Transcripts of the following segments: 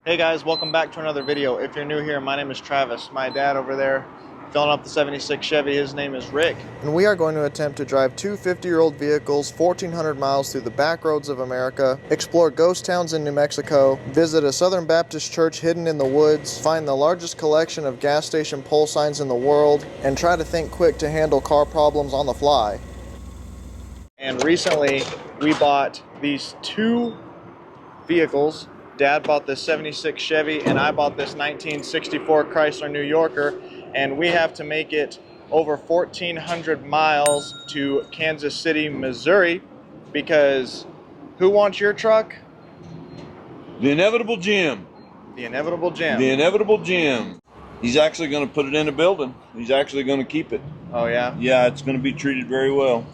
Hey guys, welcome back to another video. If you're new here, my name is Travis. My dad over there filling up the 76 Chevy, his name is Rick. And we are going to attempt to drive two 50-year-old vehicles 1,400 miles through the back roads of America, explore ghost towns in New Mexico, visit a Southern Baptist church hidden in the woods, find the largest collection of gas station pole signs in the world, and try to think quick to handle car problems on the fly. And recently, we bought these two vehicles. Dad bought this 76 Chevy and I bought this 1964 Chrysler New Yorker, and we have to make it over 1,400 miles to Kansas City, Missouri, because who wants your truck? The inevitable Jim. The inevitable Jim. The inevitable Jim. He's actually going to put it in a building. He's actually going to keep it. Oh yeah? Yeah, it's going to be treated very well.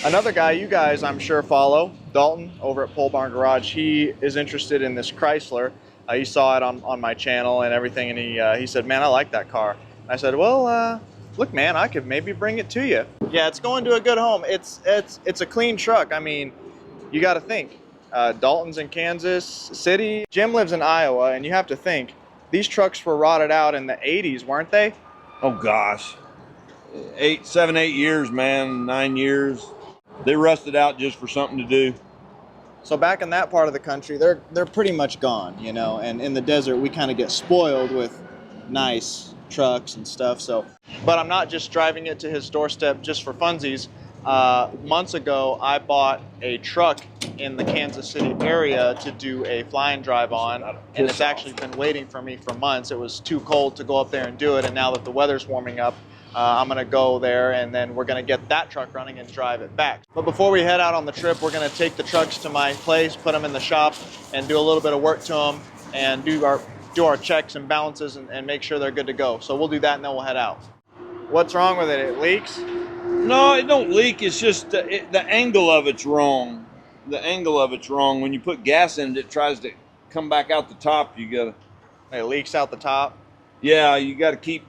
Another guy you guys I'm sure follow, Dalton over at Pole Barn Garage, he is interested in this Chrysler. He saw it on my channel and everything, and he said, man, I like that car. And I said, well, look man, I could maybe bring it to you. Yeah, it's going to a good home. It's a clean truck. I mean, you got to think, Dalton's in Kansas City. Jim lives in Iowa, and you have to think, these trucks were rotted out in the 80s, weren't they? Oh gosh, 7, 8 years, man, 9 years. They rusted out just for something to do. So back in that part of the country, they're pretty much gone, you know, and in the desert we kind of get spoiled with nice trucks and stuff. So, but I'm not just driving it to his doorstep just for funsies. Months ago, I bought a truck in the Kansas City area to do a flying drive on, and it's actually been waiting for me for months. It was too cold to go up there and do it, and now that the weather's warming up, I'm going to go there, and then we're going to get that truck running and drive it back. But before we head out on the trip, we're going to take the trucks to my place, put them in the shop, and do a little bit of work to them, and do our checks and balances and make sure they're good to go. So we'll do that, and then we'll head out. What's wrong with it? It leaks? No, it don't leak. It's just the angle of it's wrong. The angle of it's wrong. When you put gas in it, it tries to come back out the top. You got to... It leaks out the top? Yeah, you got to keep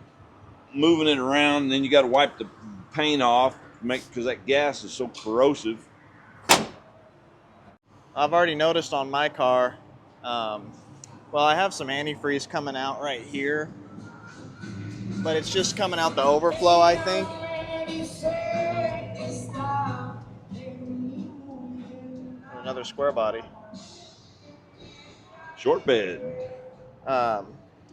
moving it around, and then you got to wipe the paint off because that gas is so corrosive. I've already noticed on my car, well, I have some antifreeze coming out right here, but it's just coming out the overflow, I think. Another square body. Short bed.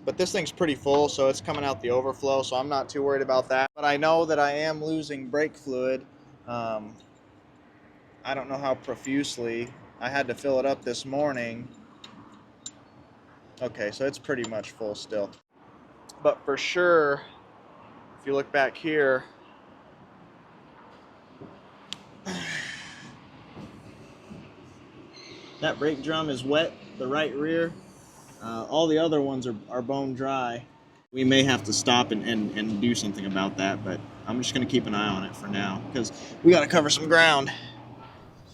But this thing's pretty full, so it's coming out the overflow, so I'm not too worried about that. But I know that I am losing brake fluid. I don't know how profusely. I had to fill it up this morning. Okay, so it's pretty much full still. But for sure, if you look back here, that brake drum is wet, the right rear. All the other ones are bone dry. We may have to stop and do something about that, but I'm just going to keep an eye on it for now because we got to cover some ground.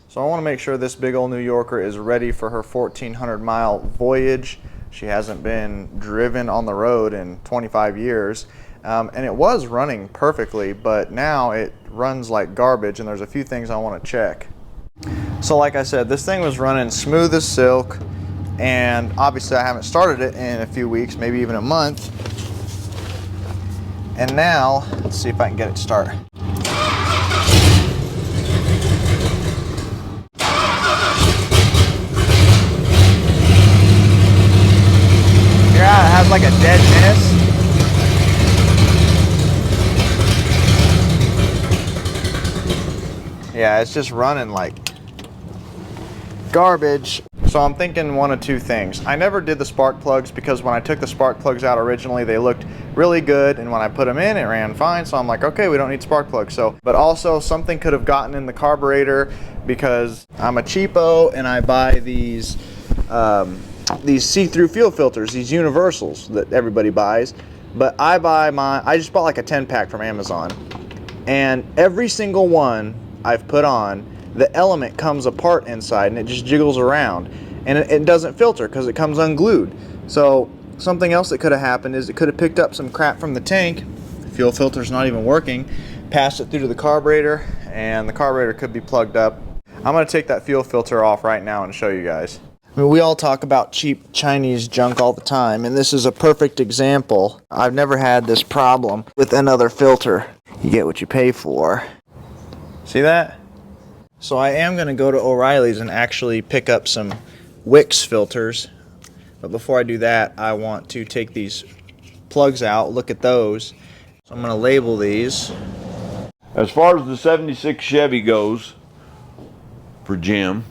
So I want to make sure this big old New Yorker is ready for her 1,400 mile voyage. She hasn't been driven on the road in 25 years. And it was running perfectly, but now it runs like garbage, and there's a few things I want to check. So like I said, this thing was running smooth as silk, and obviously I haven't started it in a few weeks, maybe even a month. And now, let's see if I can get it to start. Here it has like a dead miss. Yeah, it's just running like garbage. So I'm thinking one of two things. I never did the spark plugs because when I took the spark plugs out originally, they looked really good, and when I put them in, it ran fine. So I'm like, okay, we don't need spark plugs. So, but also something could have gotten in the carburetor because I'm a cheapo and I buy these see-through fuel filters, these universals that everybody buys. But I just bought like a 10-pack from Amazon, and every single one I've put on, the element comes apart inside and it just jiggles around, and it doesn't filter because it comes unglued. So something else that could have happened is it could have picked up some crap from the tank, the fuel filter's not even working, passed it through to the carburetor, and the carburetor could be plugged up. I'm going to take that fuel filter off right now and show you guys. I mean, we all talk about cheap Chinese junk all the time, and this is a perfect example. I've never had this problem with another filter. You get what you pay for. See that? So I am going to go to O'Reilly's and actually pick up some Wix filters. But before I do that, I want to take these plugs out, look at those. So I'm going to label these. As far as the 76 Chevy goes, for Jim.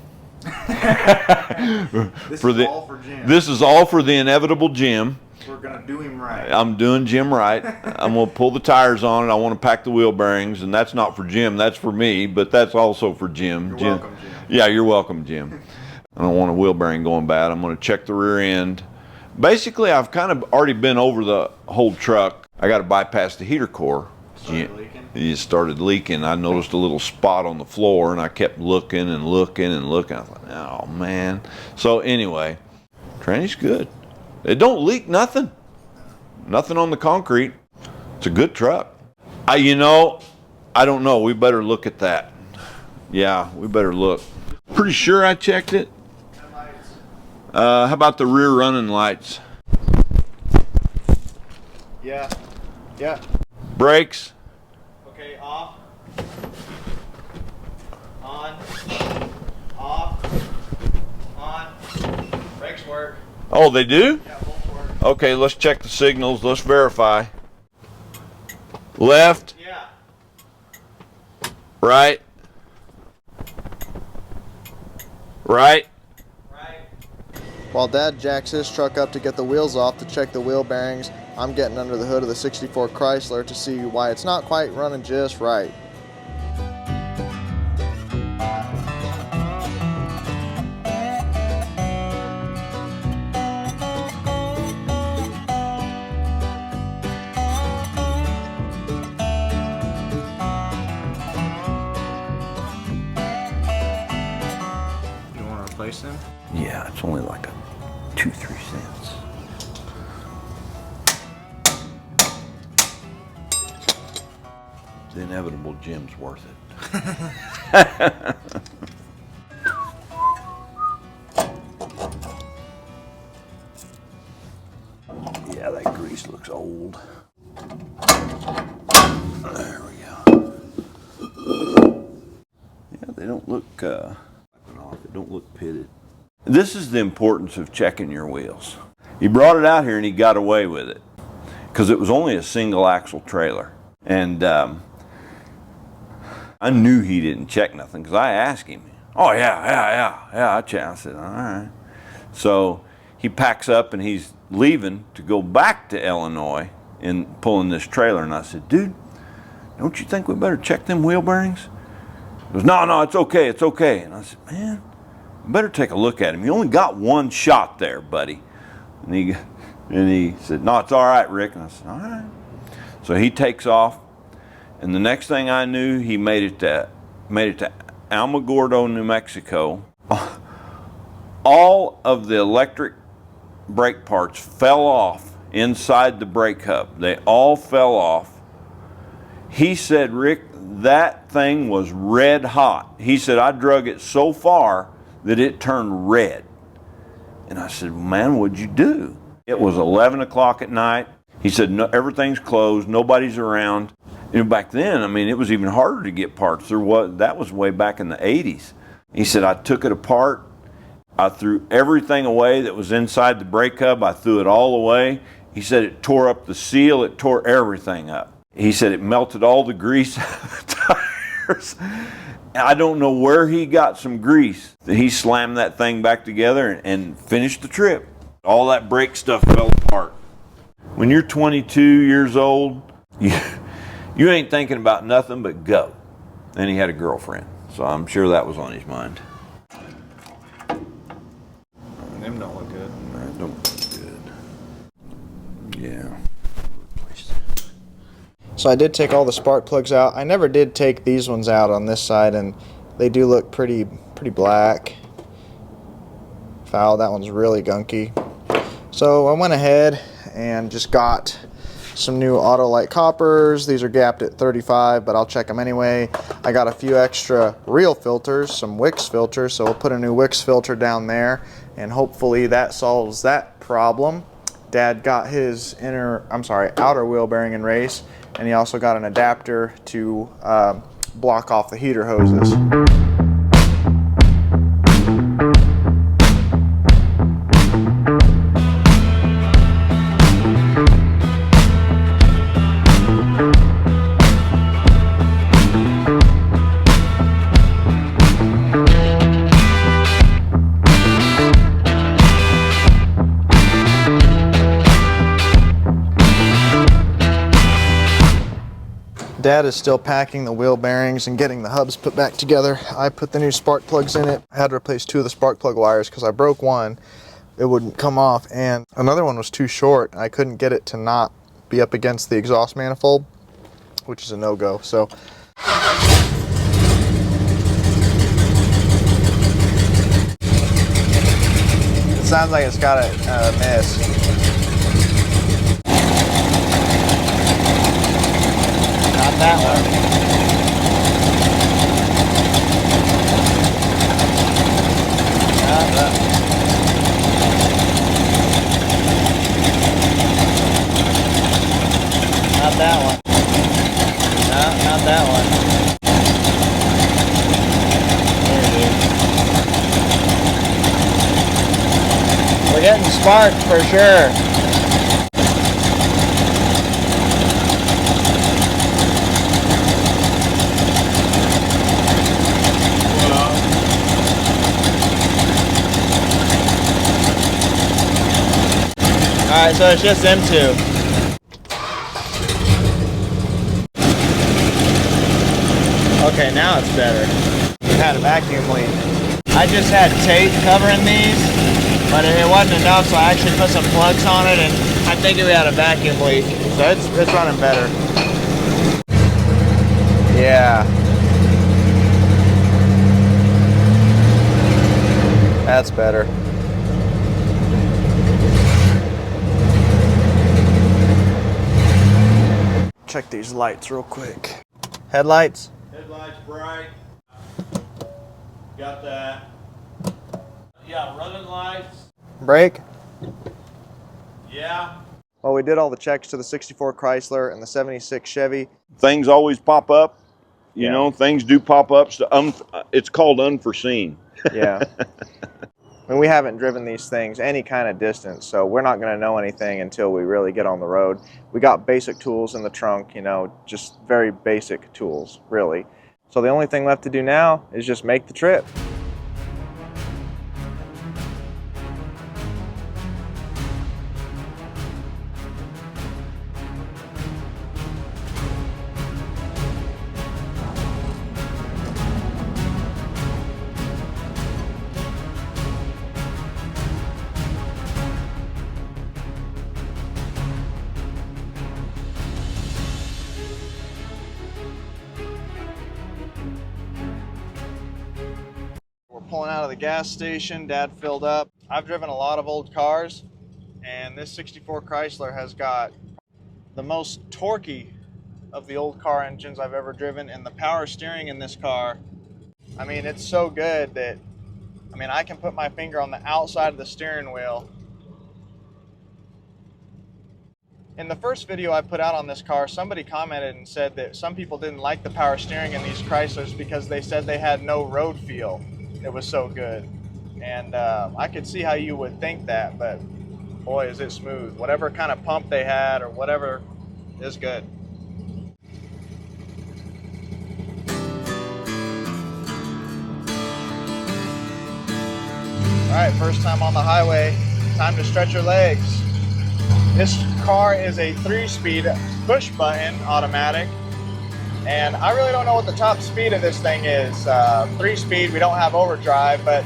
This is all for Jim. This is all for the inevitable Jim. We're going to do him right. I'm doing Jim right. I'm going to pull the tires on it. I want to pack the wheel bearings, and that's not for Jim. That's for me, but that's also for Jim. You're welcome, Jim. Yeah, you're welcome, Jim. I don't want a wheel bearing going bad. I'm going to check the rear end. Basically, I've kind of already been over the whole truck. I got to bypass the heater core. It started leaking. I noticed a little spot on the floor, and I kept looking and looking and looking. I thought, oh man. So anyway, tranny's good. It don't leak nothing. Nothing on the concrete. It's a good truck. I don't know. We better look at that. Yeah, we better look. Pretty sure I checked it. How about the rear running lights? Yeah. Yeah. Brakes. Okay, off. On. Off. On. Brakes work. Oh, they do? Yeah, both work. Okay, let's check the signals. Let's verify. Left. Yeah. Right. Right. Right. While Dad jacks his truck up to get the wheels off to check the wheel bearings, I'm getting under the hood of the '64 Chrysler to see why it's not quite running just right. You want to replace them? Yeah, it's only like a 2-3 cents. The inevitable Jim's worth it. Yeah, that grease looks old. There we go. Yeah, they don't look they don't look pitted. This is the importance of checking your wheels. He brought it out here and he got away with it because it was only a single axle trailer. And I knew he didn't check nothing because I asked him. Oh yeah, I checked. I said, all right. So he packs up and he's leaving to go back to Illinois and pulling this trailer. And I said, dude, don't you think we better check them wheel bearings? He goes, no, it's okay, it's okay. And I said, man, you better take a look at him. You only got one shot there, buddy. And he said, no, it's all right, Rick. And I said, all right. So he takes off. And the next thing I knew, he made it to Alamogordo, New Mexico. All of the electric brake parts fell off inside the brake hub. They all fell off. He said, Rick, that thing was red hot. He said, I drug it so far that it turned red. And I said, man, what'd you do? It was 11 o'clock at night. He said, no, everything's closed, nobody's around. Back then, I mean, it was even harder to get parts. That was way back in the 80s. He said, I took it apart. I threw everything away that was inside the brake hub. I threw it all away. He said it tore up the seal. It tore everything up. He said it melted all the grease out of the tires. I don't know where he got some grease. He slammed that thing back together and finished the trip. All that brake stuff fell apart. When you're 22 years old, you ain't thinking about nothing but go. And he had a girlfriend, so I'm sure that was on his mind. Them don't look good. That don't look good. Yeah. So I did take all the spark plugs out. I never did take these ones out on this side, and they do look pretty black. Foul, that one's really gunky. So I went ahead and just got some new Autolite coppers. These are gapped at 35, but I'll check them anyway. I got a few extra real filters, some Wix filters, so we'll put a new Wix filter down there. and hopefully that solves that problem. Dad got his outer wheel bearing in race, and he also got an adapter to block off the heater hoses. Dad is still packing the wheel bearings and getting the hubs put back together. I put the new spark plugs in it. I had to replace 2 of the spark plug wires because I broke one. It wouldn't come off, and another one was too short. I couldn't get it to not be up against the exhaust manifold, which is a no-go. So it sounds like it's got a miss. That one. Not that one. No, not that one. There it is. We're getting sparked for sure. Alright, so it's just them two. Okay, now it's better. We had a vacuum leak. I just had tape covering these, but it wasn't enough, so I actually put some plugs on it, and I think we had a vacuum leak. So it's running better. Yeah. That's better. Check these lights real quick. Headlights? Headlights bright. Got that. Yeah, running lights. Brake? Yeah. Well, we did all the checks to the 64 Chrysler and the 76 Chevy. Things always pop up. You Yeah. know, things do pop up. So, it's called unforeseen. Yeah. I mean, we haven't driven these things any kind of distance, so we're not going to know anything until we really get on the road. We got basic tools in the trunk, you know, just very basic tools, really. So the only thing left to do now is just make the trip. Pulling out of the gas station, Dad filled up. I've driven a lot of old cars, and this 64 Chrysler has got the most torquey of the old car engines I've ever driven, and the power steering in this car, I mean, it's so good that, I mean, I can put my finger on the outside of the steering wheel. In the first video I put out on this car, somebody commented and said that some people didn't like the power steering in these Chryslers because they said they had no road feel. It was so good, and I could see how you would think that, but boy, is it smooth. Whatever kind of pump they had or whatever is good. All right, first time on the highway, time to stretch your legs. This car is a 3-speed push button automatic. And I really don't know what the top speed of this thing is. 3-speed, we don't have overdrive, but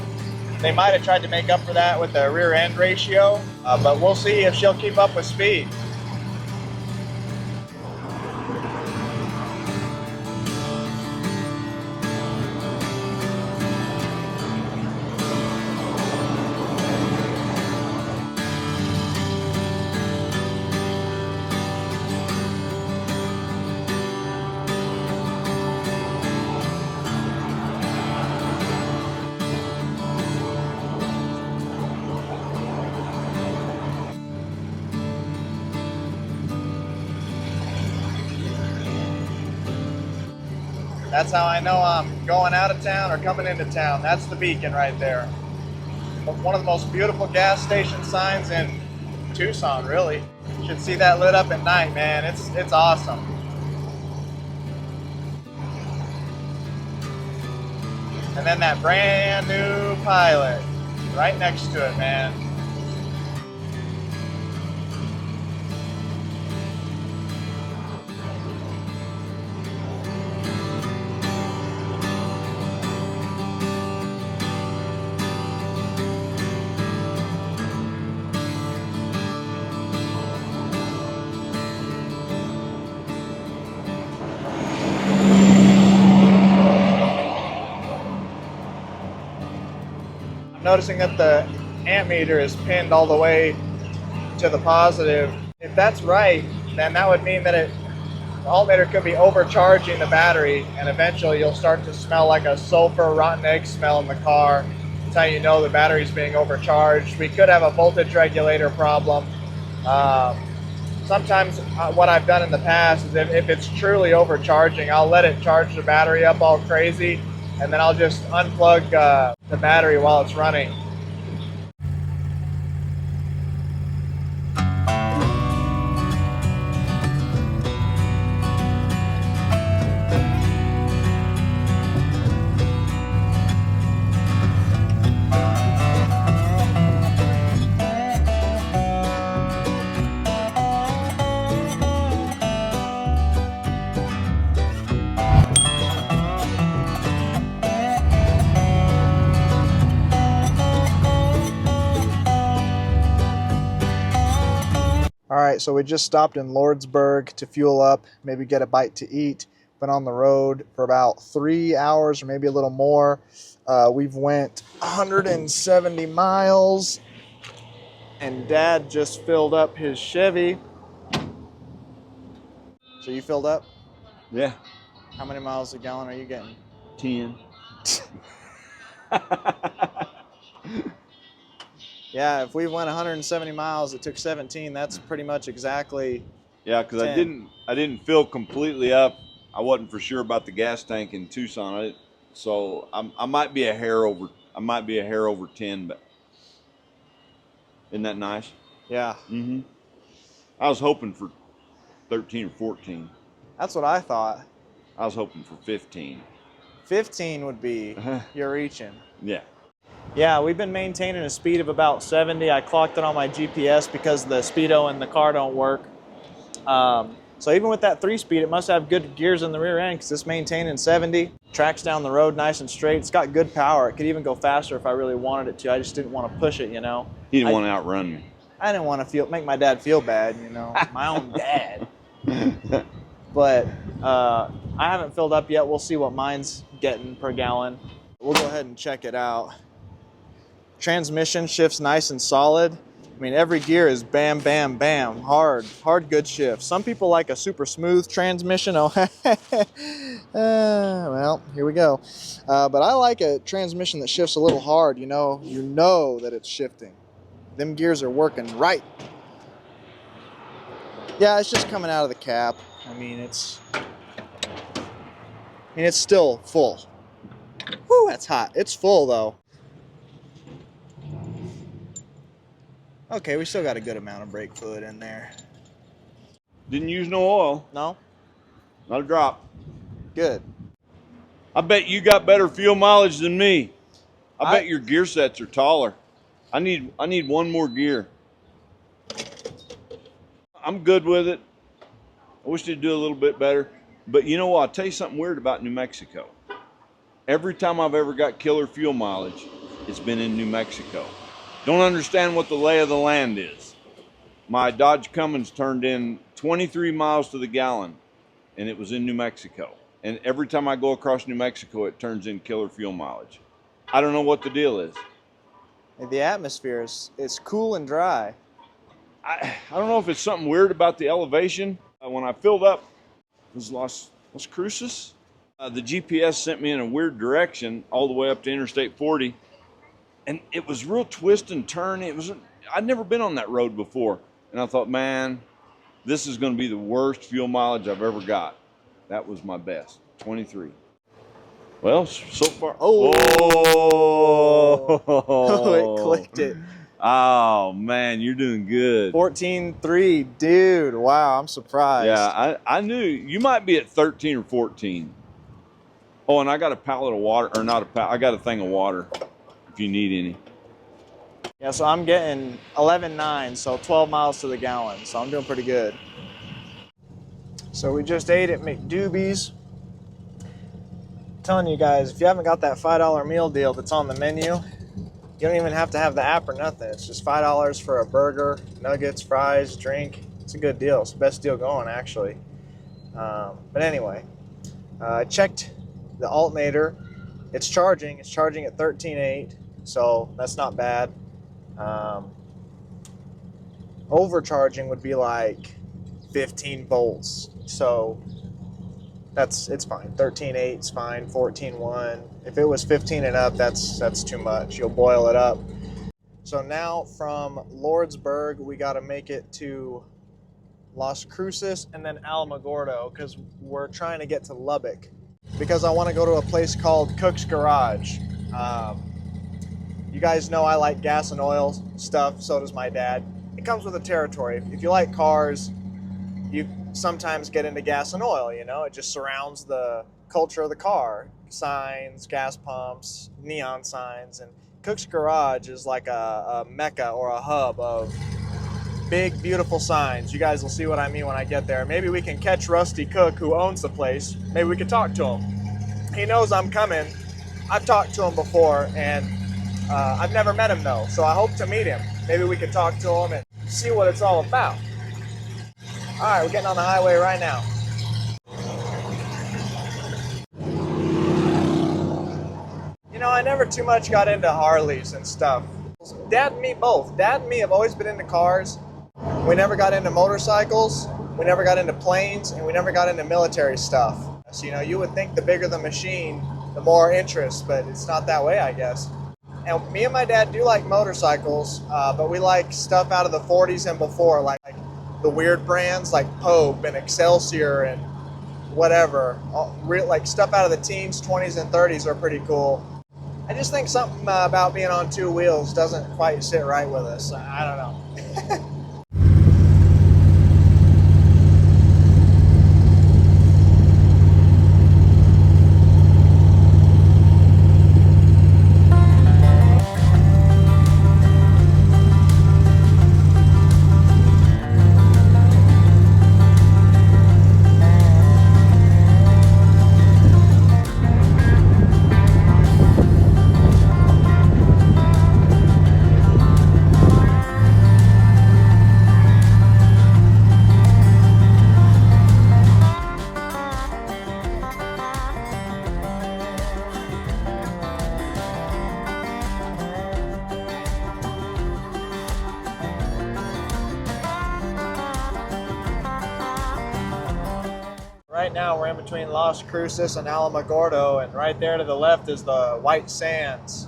they might have tried to make up for that with the rear end ratio. But we'll see if she'll keep up with speed. That's how I know I'm going out of town or coming into town. That's the beacon right there. One of the most beautiful gas station signs in Tucson, really. You should see that lit up at night, man. It's awesome. And then that brand new Pilot right next to it, man. Noticing that the amp meter is pinned all the way to the positive. If that's right, then that would mean that the alternator could be overcharging the battery, and eventually you'll start to smell like a sulfur rotten egg smell in the car. That's how you know the battery's being overcharged. We could have a voltage regulator problem. Sometimes what I've done in the past is if it's truly overcharging, I'll let it charge the battery up all crazy, and then I'll just unplug the battery while it's running. All right, so we just stopped in Lordsburg to fuel up, maybe get a bite to eat. Been on the road for about 3 hours or maybe a little more. We've went 170 miles, and Dad just filled up his Chevy. So you filled up? Yeah. How many miles a gallon are you getting? 10. Yeah, if we went 170 miles, it took 17. That's pretty much exactly. Yeah, because 10. I didn't fill completely up. I wasn't for sure about the gas tank in Tucson, so I might be a hair over. I might be a hair over 10, but isn't that nice? Yeah. Mm-hmm. I was hoping for 13 or 14. That's what I thought. I was hoping for 15. 15 would be you're reaching. Yeah. Yeah, we've been maintaining a speed of about 70. I clocked it on my GPS because the speedo in the car don't work. So even with that 3-speed, it must have good gears in the rear end because it's maintaining 70. Tracks down the road nice and straight. It's got good power. It could even go faster if I really wanted it to. I just didn't want to push it, you know. You didn't want to outrun me. I didn't want to make my dad feel bad, you know, my own dad. But I haven't filled up yet. We'll see what mine's getting per gallon. We'll go ahead and check it out. Transmission shifts nice and solid. I mean, every gear is bam, bam, bam, hard, good shift. Some people like a super smooth transmission. Oh, well, here we go. But I like a transmission that shifts a little hard. You know that it's shifting. Them gears are working right. Yeah, it's just coming out of the cap. I mean, it's still full. Whew, that's hot. It's full though. Okay, we still got a good amount of brake fluid in there. Didn't use no oil. No? Not a drop. Good. I bet you got better fuel mileage than me. I bet your gear sets are taller. I need one more gear. I'm good with it. I wish they'd do a little bit better. But you know what? I'll tell you something weird about New Mexico. Every time I've ever got killer fuel mileage, it's been in New Mexico. Don't understand what the lay of the land is. My Dodge Cummins turned in 23 miles to the gallon, and it was in New Mexico. And every time I go across New Mexico, it turns in killer fuel mileage. I don't know what the deal is. The atmosphere is cool and dry. I don't know if it's something weird about the elevation. When I filled up, it was Las Cruces. The GPS sent me in a weird direction all the way up to Interstate 40. And it was real twist and turn. I'd never been on that road before. And I thought, man, this is going to be the worst fuel mileage I've ever got. That was my best, 23. Well, so far. Oh. Oh, It clicked it. Oh, man, you're doing good. 14.3, dude. Wow, I'm surprised. Yeah, I knew you might be at 13 or 14. Oh, and I got a pallet of water, or not a pallet, I got a thing of water if you need any. Yeah, so I'm getting 11.9, so 12 miles to the gallon. So I'm doing pretty good. So we just ate at McDoobie's. I'm telling you guys, if you haven't got that $5 meal deal that's on the menu, you don't even have to have the app or nothing. It's just $5 for a burger, nuggets, fries, drink. It's a good deal. It's the best deal going, actually. But anyway, I checked the Alternator. It's charging. It's charging at 13.8, so that's not bad. Overcharging would be like 15 volts. So it's fine. 13.8 is fine. 14.1. If it was 15 and up, that's too much. You'll boil it up. So now from Lordsburg, we got to make it to Las Cruces and then Alamogordo because we're trying to get to Lubbock because I want to go to a place called Cook's Garage. You guys know I like gas and oil stuff. So does my dad. It comes with the territory. If you like cars, you sometimes get into gas and oil, you know, it just surrounds the culture of the car. Signs, gas pumps, neon signs, and Cook's Garage is like a mecca or a hub of big, beautiful signs. You guys will see what I mean when I get there. Maybe we can catch Rusty Cook, who owns the place. Maybe we could talk to him. He knows I'm coming. I've talked to him before, and I've never met him though, so I hope to meet him. Maybe we can talk to him and see what it's all about. All right, we're getting on the highway right now. You know, I never too much got into Harleys and stuff. Dad and me both. Dad and me have always been into cars. We never got into motorcycles, we never got into planes, and we never got into military stuff. So, you know, you would think the bigger the machine, the more interest, but it's not that way, I guess. And me and my dad do like motorcycles, but we like stuff out of the 40s and before, like the weird brands like Pope and Excelsior and whatever. Like stuff out of the teens, 20s, and 30s are pretty cool. I just think something about being on two wheels doesn't quite sit right with us. I don't know. Right now we're in between Las Cruces and Alamogordo, and right there to the left is the White Sands.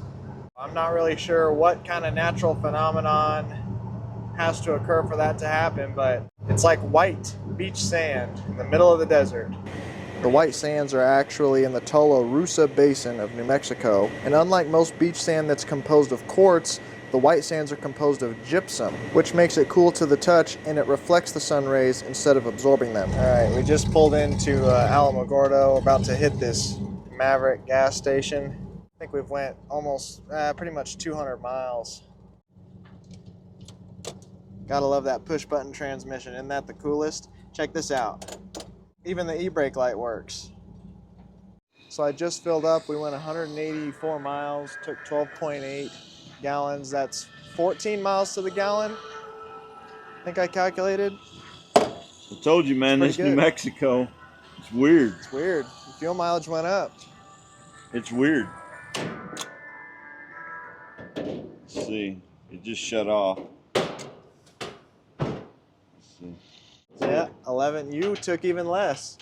I'm not really sure what kind of natural phenomenon has to occur for that to happen, but it's like white beach sand in the middle of the desert. The White Sands are actually in the Tularosa Basin of New Mexico, and unlike most beach sand that's composed of quartz, the white sands are composed of gypsum, which makes it cool to the touch, and it reflects the sun rays instead of absorbing them. All right, we just pulled into Alamogordo, about to hit this Maverick gas station. I think we've went almost pretty much 200 miles. Gotta love that push button transmission. Isn't that the coolest? Check this out. Even the e-brake light works. So I just filled up. We went 184 miles, took 12.8 gallons. That's 14 miles to the gallon. I think I calculated. I told you, man, this New Mexico, it's weird. It's weird. The fuel mileage went up. It's weird. Let's see. It just shut off. Let's see. Yeah, 11. You took even less.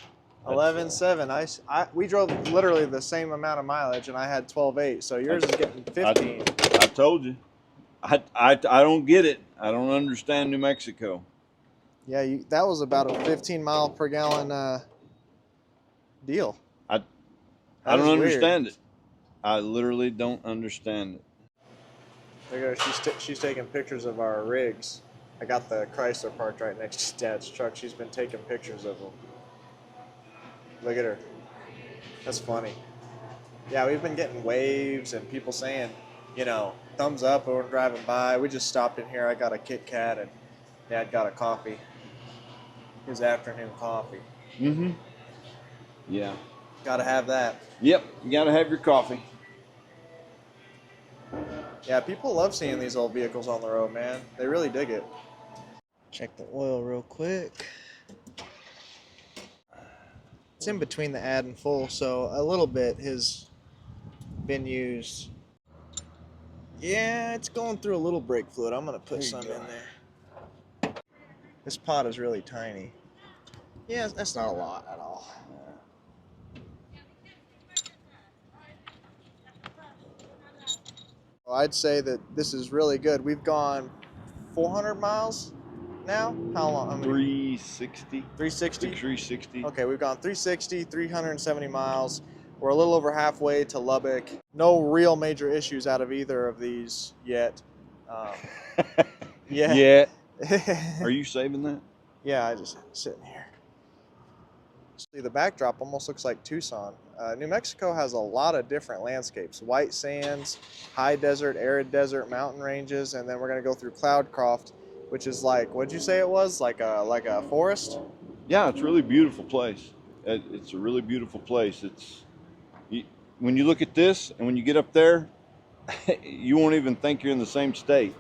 11.7. We drove literally the same amount of mileage, and I had 12.8. So yours is getting 15. I told you. I don't get it. I don't understand New Mexico. Yeah, that was about a 15 mile per gallon deal. I don't is understand it. I literally don't understand it. There you go. She's taking pictures of our rigs. I got the Chrysler parked right next to Dad's truck. She's been taking pictures of them. Look at her. That's funny. Yeah, we've been getting waves and people saying, you know, thumbs up when we're driving by. We just stopped in here. I got a Kit Kat and Dad got a coffee. His afternoon coffee. Mm-hmm. Yeah. Gotta have that. Yep, you gotta have your coffee. Yeah, people love seeing these old vehicles on the road, man. They really dig it. Check the oil real quick. It's in between the add and full, so a little bit has been used. Yeah, it's going through a little brake fluid. I'm gonna put some in there. This pot is really tiny. Yeah, that's not a lot at all. Well, I'd say that this is really good. We've gone 400 miles now? How long? I mean, 360. 360? 360. Okay, we've gone 360, 370 miles. We're a little over halfway to Lubbock. No real major issues out of either of these yet. Yeah. Yeah. Are you saving that? Yeah, I just sitting here. See, the backdrop almost looks like Tucson. New Mexico has a lot of different landscapes. White sands, high desert, arid desert, mountain ranges, and then we're going to go through Cloudcroft, which is like, what'd you say it was? Like a forest? Yeah, it's a really beautiful place. It's a really beautiful place. When you look at this and when you get up there, you won't even think you're in the same state.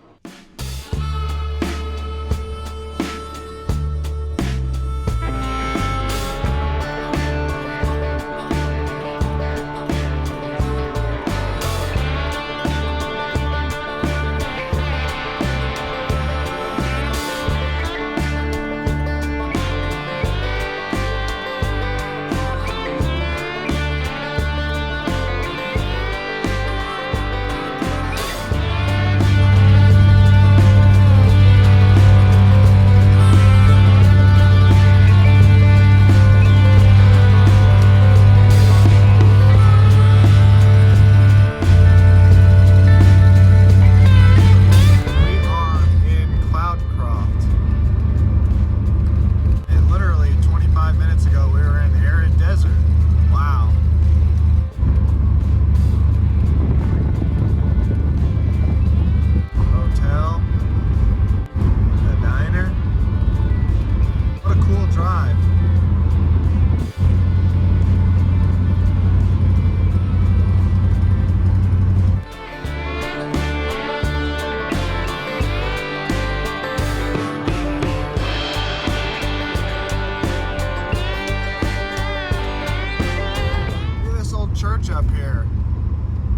Up here.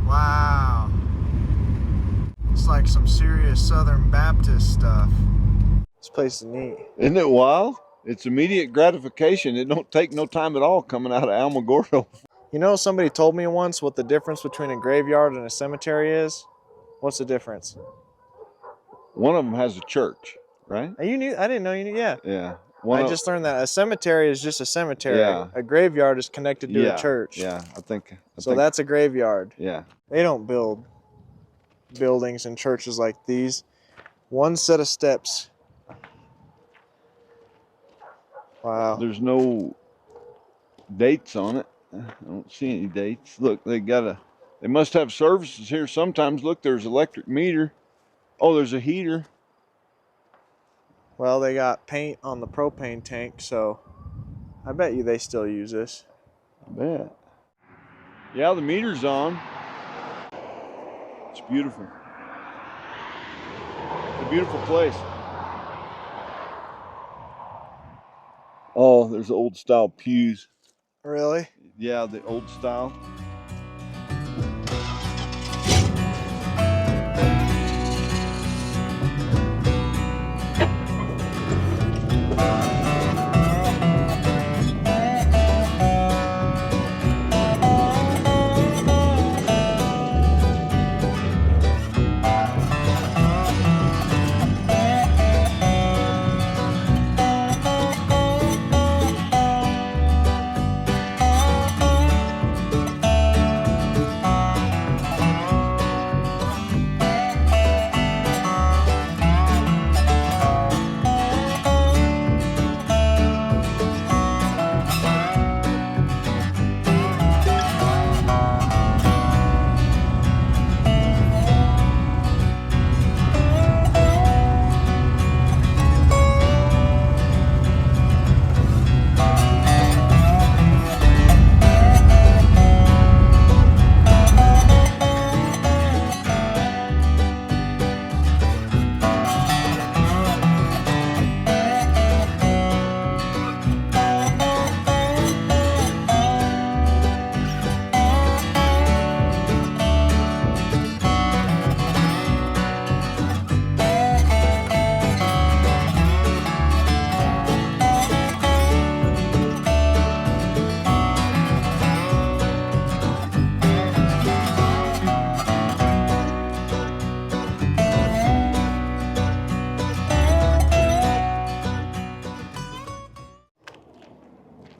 Wow. It's like some serious Southern Baptist stuff. This place is neat. Isn't it wild? It's immediate gratification. It don't take no time at all coming out of Alamogordo. You know, somebody told me once what the difference between a graveyard and a cemetery is. What's the difference? One of them has a church, right? You knew? I didn't know you knew. Yeah. Yeah. I just learned that a cemetery is just a cemetery. Yeah. A graveyard is connected to a church. Yeah, I think. That's a graveyard. Yeah. They don't build buildings and churches like these. One set of steps. Wow. There's no dates on it. I don't see any dates. Look, they must have services here sometimes. Look, there's electric meter. Oh, there's a heater. Well, they got paint on the propane tank, so I bet you they still use this. I bet. Yeah, the meter's on. It's beautiful. It's a beautiful place. Oh, there's old style pews. Really? Yeah, the old style.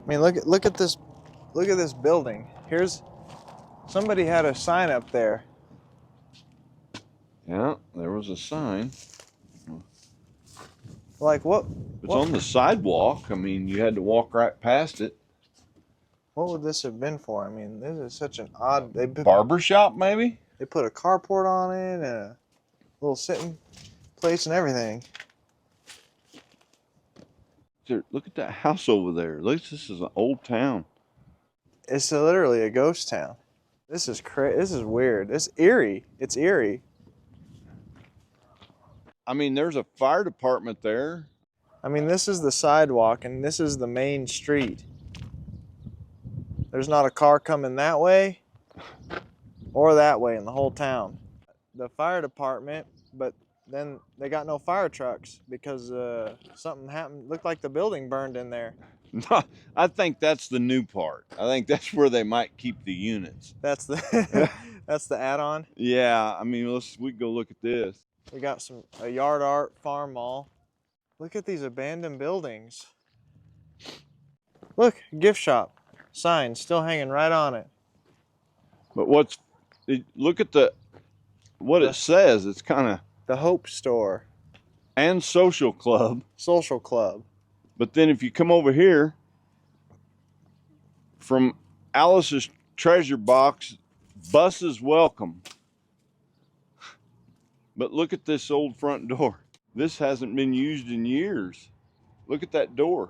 I mean, look at this building. Here's somebody had a sign up there. Yeah, there was a sign. Like what? It's on the sidewalk. I mean, you had to walk right past it. What would this have been for? I mean, this is such an odd. Barber shop, maybe? They put a carport on it and a little sitting place and everything. Look at that house over there. Look, this is an old town. It's literally a ghost town. This is crazy. This is weird. It's eerie. It's eerie. I mean, there's a fire department there. I mean, this is the sidewalk and this is the main street. There's not a car coming that way or that way in the whole town. The fire department, but then they got no fire trucks because something happened. Looked like the building burned in there. No, I think that's the new part. I think that's where they might keep the units. That's the that's the add-on. Yeah, I mean, we can go look at this. We got a yard art farm mall. Look at these abandoned buildings. Look, gift shop sign still hanging right on it. But look at what it says. It's kind of the Hope Store and social club. Social club. But then if you come over here from Alice's treasure box, buses welcome. But look at this old front door. This hasn't been used in years. Look at that door.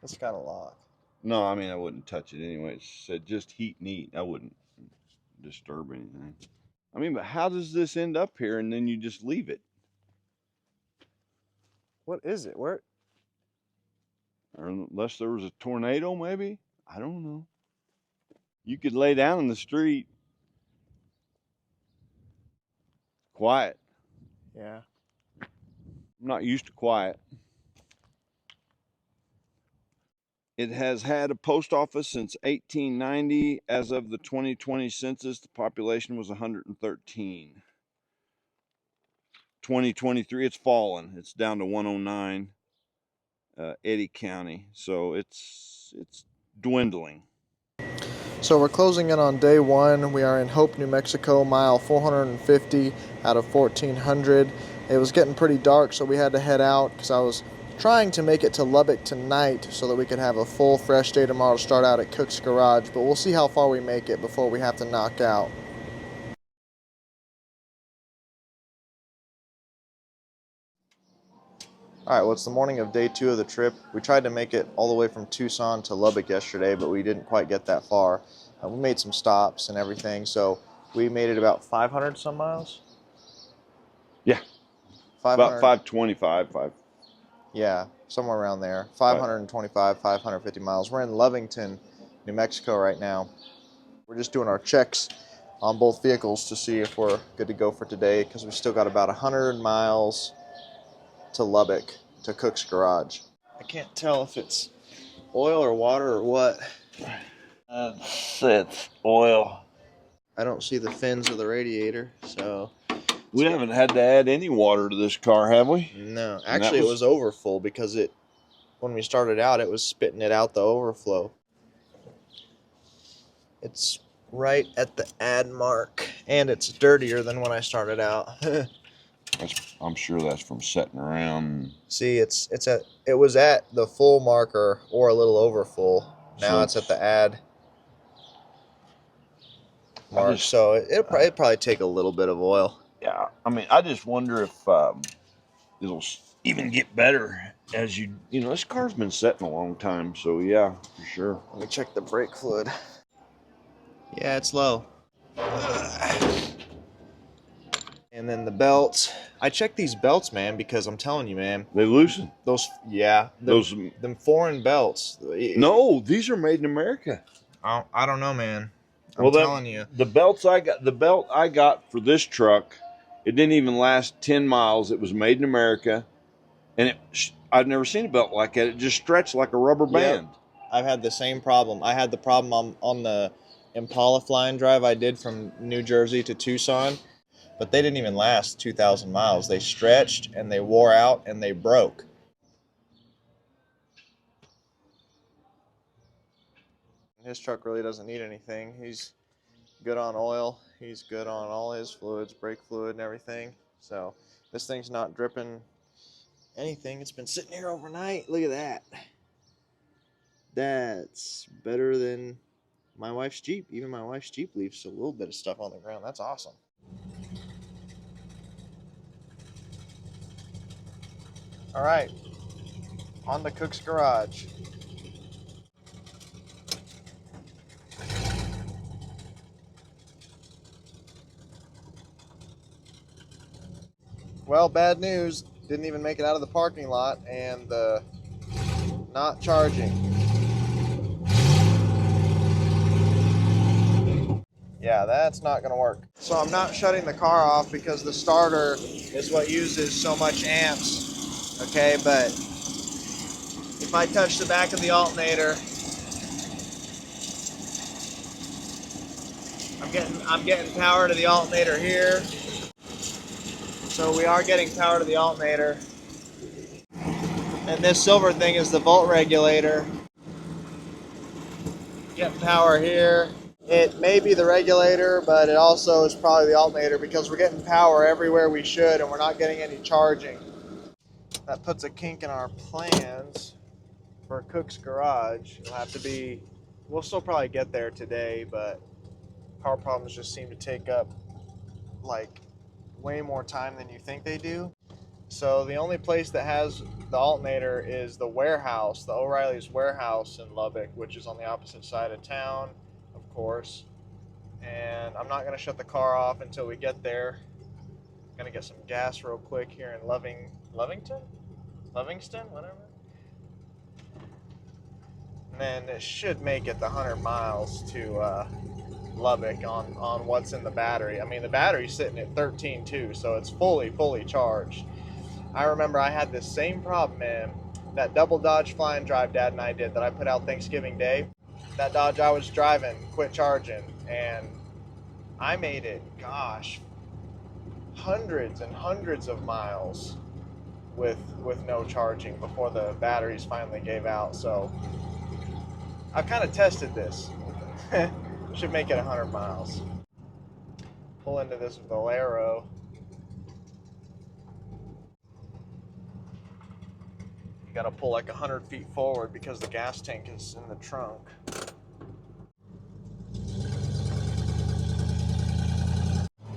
That's got a lock. No, I mean, I wouldn't touch it anyway. It said just heat and eat. I wouldn't disturb anything. I mean, but how does this end up here and then you just leave it? What is it? Where? Or unless there was a tornado, maybe? I don't know. You could lay down in the street. Quiet. Yeah. I'm not used to quiet. It has had a post office since 1890. As of the 2020 census, the population was 113. 2023, it's fallen. It's down to 109, Eddy County. So it's dwindling. So we're closing in on day one. We are in Hope, New Mexico, mile 450 out of 1400. It was getting pretty dark, so we had to head out because I was trying to make it to Lubbock tonight so that we could have a full fresh day tomorrow to start out at Cook's Garage, but we'll see how far we make it before we have to knock out. Alright, well, it's the morning of day 2 of the trip. We tried to make it all the way from Tucson to Lubbock yesterday, but we didn't quite get that far. We made some stops and everything, so we made it about 500 some miles? Yeah, 500, about 525. Yeah, somewhere around there. 525, 550 miles. We're in Lovington, New Mexico right now. We're just doing our checks on both vehicles to see if we're good to go for today because we still got about 100 miles to Lubbock, to Cook's Garage. I can't tell if it's oil or water or what. It's oil. I don't see the fins of the radiator, so... We haven't had to add any water to this car, have we? No, actually it was overfull because when we started out, it was spitting it out the overflow. It's right at the add mark, and it's dirtier than when I started out. I'm sure that's from sitting around. See, it was at the full marker or a little overfull. Now it's at the add mark, so it'll probably take a little bit of oil. Yeah, I mean, I just wonder if it'll even get better as you know, this car's been sitting a long time, so yeah, for sure. Let me check the brake fluid. Yeah, it's low. And then the belts. I checked these belts, man, because I'm telling you, man. They loosen. Them foreign belts. No, these are made in America. I don't know, man. I'm telling you. The belt I got for this truck, it didn't even last 10 miles. It was made in America, and I've never seen a belt like that. It just stretched like a rubber band. I've had the same problem. I had the problem on the Impala flying drive I did from New Jersey to Tucson. but they didn't even last 2,000 miles. They stretched and they wore out and they broke. His truck really doesn't need anything. He's good on oil. He's good on all his fluids, brake fluid and everything. So this thing's not dripping anything. It's been sitting here overnight. Look at that. That's better than my wife's Jeep. Even my wife's Jeep leaves a little bit of stuff on the ground. That's awesome. All right, on the cook's garage. Well, bad news. Didn't even make it out of the parking lot, and not charging. Yeah, that's not going to work. So I'm not shutting the car off because the starter is what uses so much amps. Okay, but if I touch the back of the alternator, I'm getting power to the alternator here. So we are getting power to the alternator. And this silver thing is the volt regulator. Getting power here. It may be the regulator, but it also is probably the alternator because we're getting power everywhere we should and we're not getting any charging. That puts a kink in our plans for Cook's Garage. It'll have to be, we'll still probably get there today, but car problems just seem to take up like way more time than you think they do. So the only place that has the alternator is the warehouse, the O'Reilly's warehouse in Lubbock, which is on the opposite side of town, of course. And I'm not going to shut the car off until we get there. I'm going to get some gas real quick here in Livingston, whatever. And then it should make it the 100 miles to Lubbock on what's in the battery. I mean, the battery's sitting at 13.2, so it's fully charged. I remember I had this same problem, man. That double Dodge Fly and Drive Dad and I did that I put out Thanksgiving Day. That Dodge I was driving quit charging, and I made it, gosh, hundreds and hundreds of miles with no charging before the batteries finally gave out. So I've kind of tested this. Should make it 100 miles. Pull into this Valero. You gotta pull like 100 feet forward because the gas tank is in the trunk.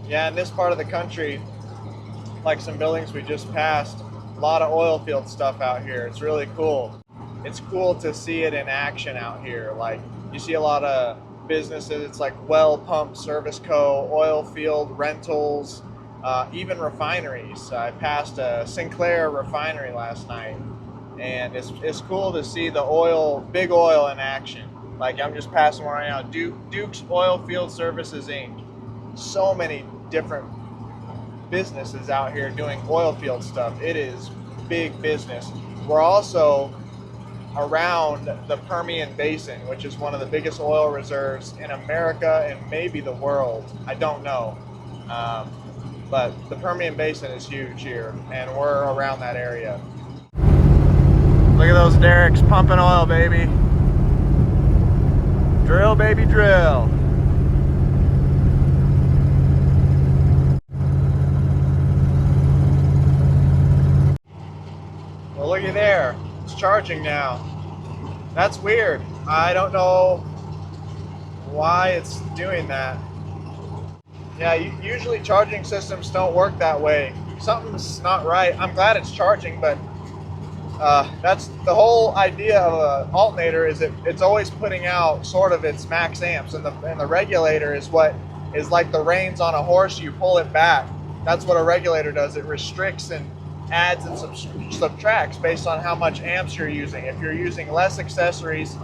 Yeah, in this part of the country, like some buildings we just passed, a lot of oil field stuff out here. It's really cool. It's cool to see it in action out here. Like, you see a lot of businesses, it's like well pump service co, oil field rentals, even refineries. I passed a Sinclair refinery last night, and it's cool to see the big oil in action. Like, I'm just passing one right now, Duke's Oil Field Services Inc. So many different businesses out here doing oil field stuff. It is big business. We're also around the Permian Basin, which is one of the biggest oil reserves in America and maybe the world. I don't know. But the Permian Basin is huge here, and we're around that area. Look at those derricks pumping oil, baby. Drill, baby, drill. Well, looky there. It's charging now. That's weird. I don't know why it's doing that. Yeah, usually charging systems don't work that way. Something's not right. I'm glad it's charging, but that's the whole idea of an alternator, is it's always putting out sort of its max amps, and the regulator is what is like the reins on a horse. You pull it back. That's what a regulator does. It restricts and adds and subtracts based on how much amps you're using. If you're using less accessories,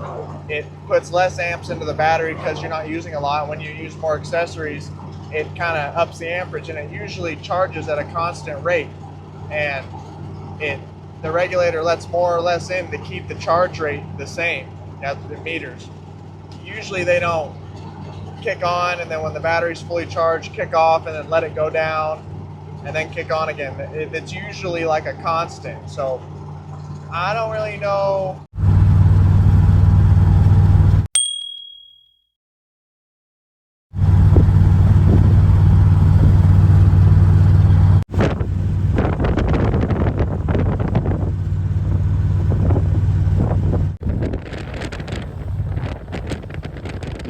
it puts less amps into the battery because you're not using a lot. When you use more accessories, it kind of ups the amperage, and it usually charges at a constant rate, and the regulator lets more or less in to keep the charge rate the same at the meters. Usually they don't kick on, and then when the battery's fully charged, kick off, and then let it go down, and then kick on again. It's usually like a constant. So I don't really know.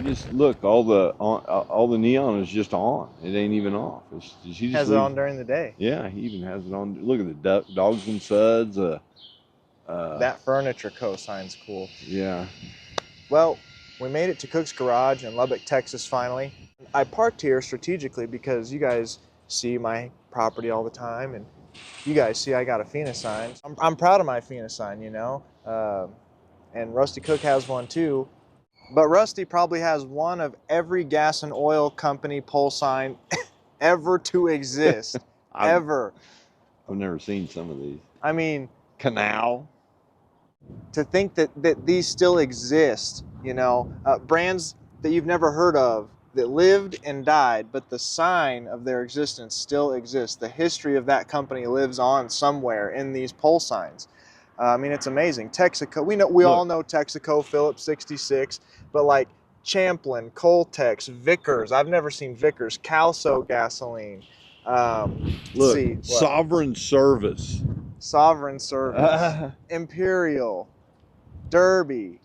Just look, all the neon is just on. It ain't even off. He just Has it on during the day. Yeah, he even has it on. Look at the dogs and suds. That furniture cosign's cool. Yeah. Well, we made it to Cook's Garage in Lubbock, Texas finally. I parked here strategically because you guys see my property all the time, and you guys see I got a Fina sign. I'm proud of my Fina sign, you know, and Rusty Cook has one too. But Rusty probably has one of every gas and oil company pole sign ever to exist. Ever. I've never seen some of these. I mean, Canal. to think that these still exist, you know, brands that you've never heard of that lived and died, but the sign of their existence still exists. The history of that company lives on somewhere in these pole signs. I mean, it's amazing. Texaco, we all know Texaco, Phillips 66, but like Champlin, Coltex, Vickers. I've never seen Vickers. Calso gasoline. Look, see, Sovereign Service. Sovereign Service. Imperial. Derby.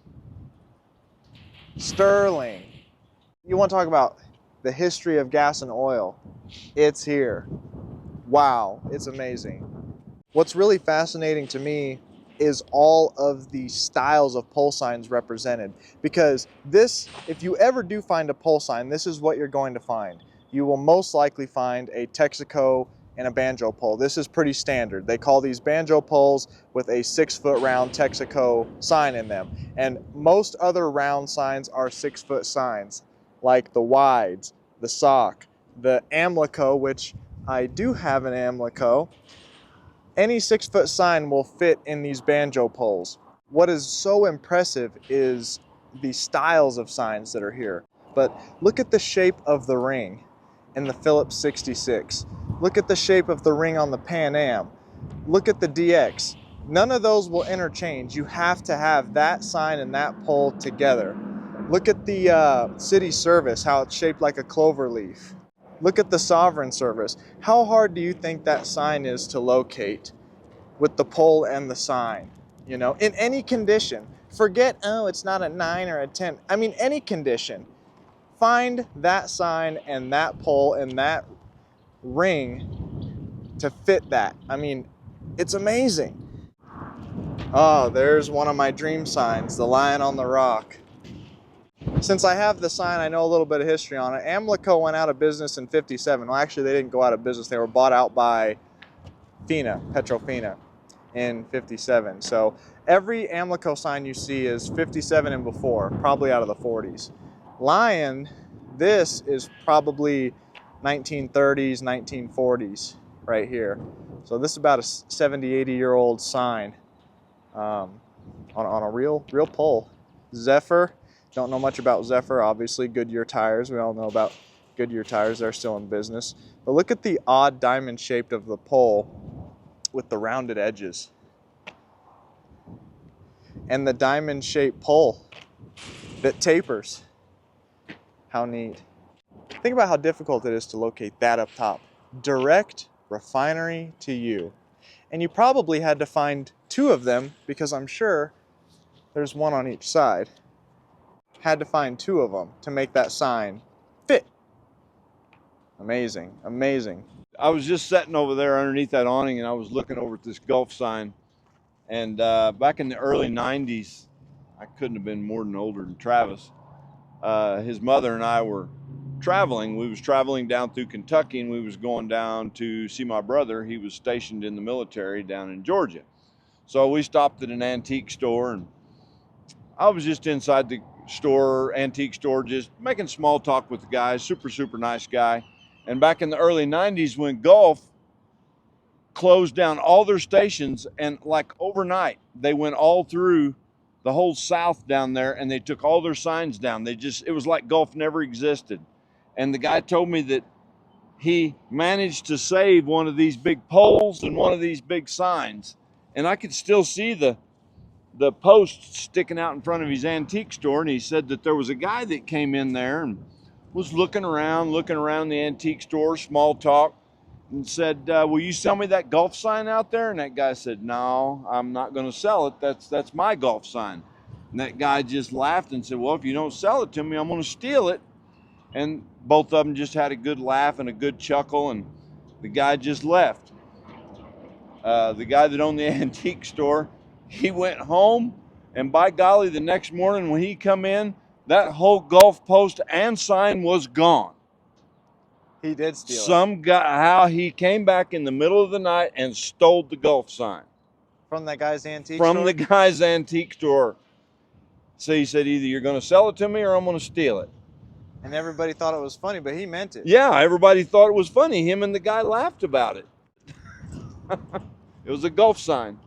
Sterling. You want to talk about the history of gas and oil? It's here. Wow, it's amazing. What's really fascinating to me is all of the styles of pole signs represented. Because this, if you ever do find a pole sign, this is what you're going to find. You will most likely find a Texaco and a banjo pole. This is pretty standard. They call these banjo poles with a 6-foot round Texaco sign in them. And most other round signs are 6-foot signs, like the Wides, the Sock, the Amlico, which I do have an Amlico. Any 6-foot sign will fit in these banjo poles. What is so impressive is the styles of signs that are here. But look at the shape of the ring in the Phillips 66. Look at the shape of the ring on the Pan Am. Look at the DX. None of those will interchange. You have to have that sign and that pole together. Look at the city service, how it's shaped like a clover leaf. Look at the Sovereign Service. How hard do you think that sign is to locate with the pole and the sign? You know, in any condition. Forget, oh, it's not a 9 or a 10. I mean, any condition. Find that sign and that pole and that ring to fit that. I mean, it's amazing. Oh, there's one of my dream signs, the Lion on the Rock. Since I have the sign, I know a little bit of history on it. Amlico went out of business in '57. Well, actually, they didn't go out of business. They were bought out by Fina, Petrofina, in '57. So every Amlico sign you see is '57 and before, probably out of the '40s. Lion, this is probably 1930s, 1940s right here. So this is about a 70, 80-year-old sign on a real pole. Zephyr. Don't know much about Zephyr, obviously. Goodyear tires, we all know about Goodyear tires, they're still in business. But look at the odd diamond shaped of the pole with the rounded edges. And the diamond shaped pole that tapers. How neat. Think about how difficult it is to locate that up top. Direct refinery to you. And you probably had to find 2 of them because I'm sure there's one on each side. Had to find 2 of them to make that sign fit. Amazing, amazing. I was just sitting over there underneath that awning and I was looking over at this Gulf sign. And back in the early 90s, I couldn't have been more than older than Travis. His mother and I were traveling. We was traveling down through Kentucky and we was going down to see my brother. He was stationed in the military down in Georgia. So we stopped at an antique store and I was just inside the antique store, just making small talk with the guy. Super nice guy. And back in the early 90s when Gulf closed down all their stations and like overnight, they went all through the whole South down there, and they took all their signs down. It was like golf never existed. And the guy told me that he managed to save one of these big poles and one of these big signs. And I could still see the post sticking out in front of his antique store. And he said that there was a guy that came in there and was looking around the antique store, small talk, and said, will you sell me that golf sign out there? And that guy said, no, I'm not going to sell it. That's my golf sign. And that guy just laughed and said, well, if you don't sell it to me, I'm going to steal it. And both of them just had a good laugh and a good chuckle, and the guy just left. The guy that owned the antique store, he went home, and by golly, the next morning when he come in, that whole golf post and sign was gone. He did steal it. Some guy, how he came back in the middle of the night and stole the golf sign. From that guy's antique store? From the guy's antique store. So he said, either you're going to sell it to me or I'm going to steal it. And everybody thought it was funny, but he meant it. Yeah, everybody thought it was funny. Him and the guy laughed about it. It was a golf sign.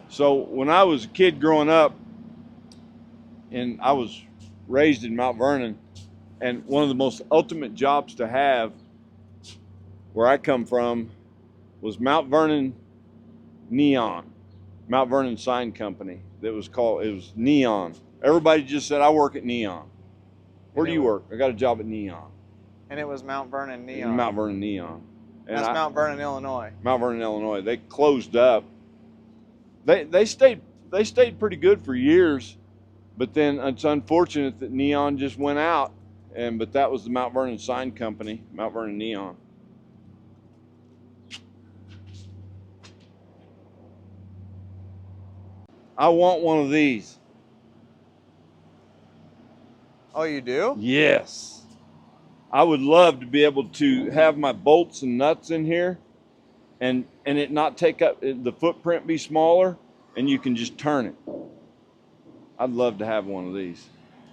So when I was a kid growing up, and I was raised in Mount Vernon, and one of the most ultimate jobs to have where I come from was Mount Vernon Neon, Mount Vernon Sign Company. It was Neon. Everybody just said, I work at Neon. Where do you work? I got a job at Neon. And it was Mount Vernon Neon. Mount Vernon Neon. And That's Mount Vernon, Illinois. Mount Vernon, Illinois. They closed up. They stayed pretty good for years, but then it's unfortunate that Neon just went out. But that was the Mount Vernon Sign Company, Mount Vernon Neon. I want one of these. Oh, you do? Yes. I would love to be able to have my bolts and nuts in here and it not take up, the footprint be smaller, and you can just turn it. I'd love to have one of these.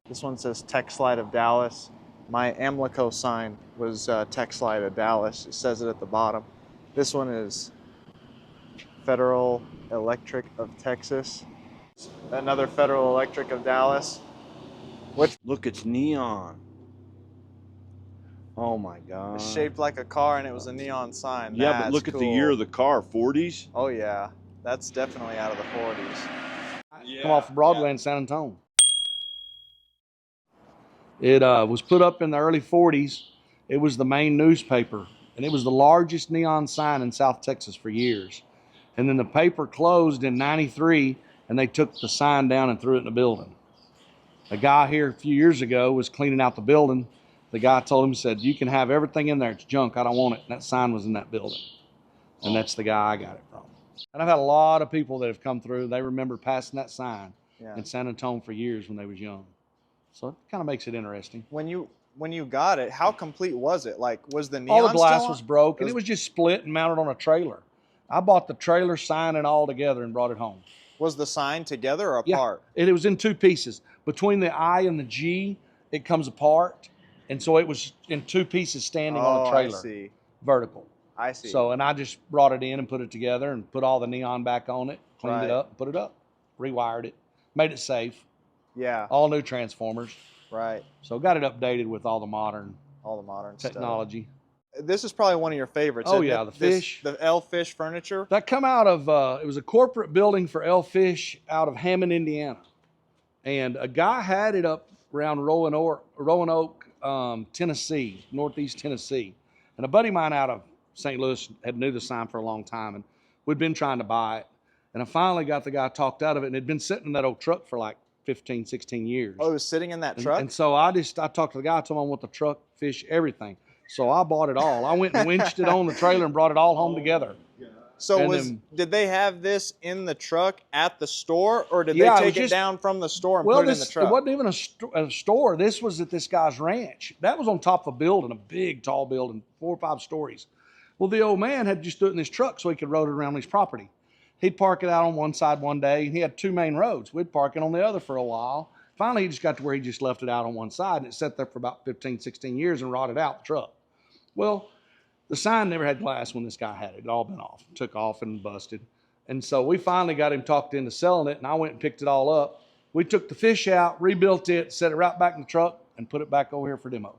This one says Tech Slide of Dallas. My Amlico sign was Tech Slide of Dallas. It says it at the bottom. This one is Federal Electric of Texas. Another Federal Electric of Dallas. Look, it's neon. Oh my God. It's shaped like a car and it was a neon sign. Yeah, but look at the year of the car, 40s. Oh yeah, that's definitely out of the 40s. Yeah, Come off Broadway in San Antonio. It was put up in the early 40s. It was the main newspaper, and it was the largest neon sign in South Texas for years. And then the paper closed in '93, and they took the sign down and threw it in the building. A guy here a few years ago was cleaning out the building. The guy told him, said, you can have everything in there, it's junk, I don't want it. And that sign was in that building. And that's the guy I got it from. And I've had a lot of people that have come through, they remember passing that sign in San Antonio for years when they was young. So it kind of makes it interesting. When you got it, how complete was it? Like, was the neon all the glass still on? was broke, and it was just split and mounted on a trailer. I bought the trailer, sign, and all together and brought it home. Was the sign together or apart? Yeah, it was in two pieces. Between the I and the G, it comes apart. And so it was in two pieces standing on a trailer. I see. Vertical. I see. So, and I just brought it in and put it together and put all the neon back on it, cleaned it up, put it up, rewired it, made it safe. Yeah. All new transformers. Right. So got it updated with all the modern technology. Stuff. This is probably one of your favorites. Oh yeah, the fish. The L Fish furniture. That come out of, it was a corporate building for L Fish out of Hammond, Indiana. And a guy had it up around Roanoke, Tennessee, northeast Tennessee. And a buddy of mine out of St. Louis had knew the sign for a long time, and we'd been trying to buy it. And I finally got the guy talked out of it, and it had been sitting in that old truck for like 15, 16 years. Oh, it was sitting in that truck? And so I talked to the guy, I told him I want the truck, fish, everything. So I bought it all. I went and winched it on the trailer and brought it all home together. So did they have this in the truck at the store, or did they take it down from the store and put it in the truck? It wasn't even a store. This was at this guy's ranch. That was on top of a building, a big, tall building, 4 or 5 stories. Well, the old man had just threw it in his truck so he could road it around his property. He'd park it out on one side one day, and he had 2 main roads. We'd park it on the other for a while. Finally, he just got to where he just left it out on one side, and it sat there for about 15, 16 years and rotted out the truck. Well, The sign never had glass when this guy had it. It all been off, took off and busted. And so we finally got him talked into selling it, and I went and picked it all up. We took the fish out, rebuilt it, set it right back in the truck, and put it back over here for demo.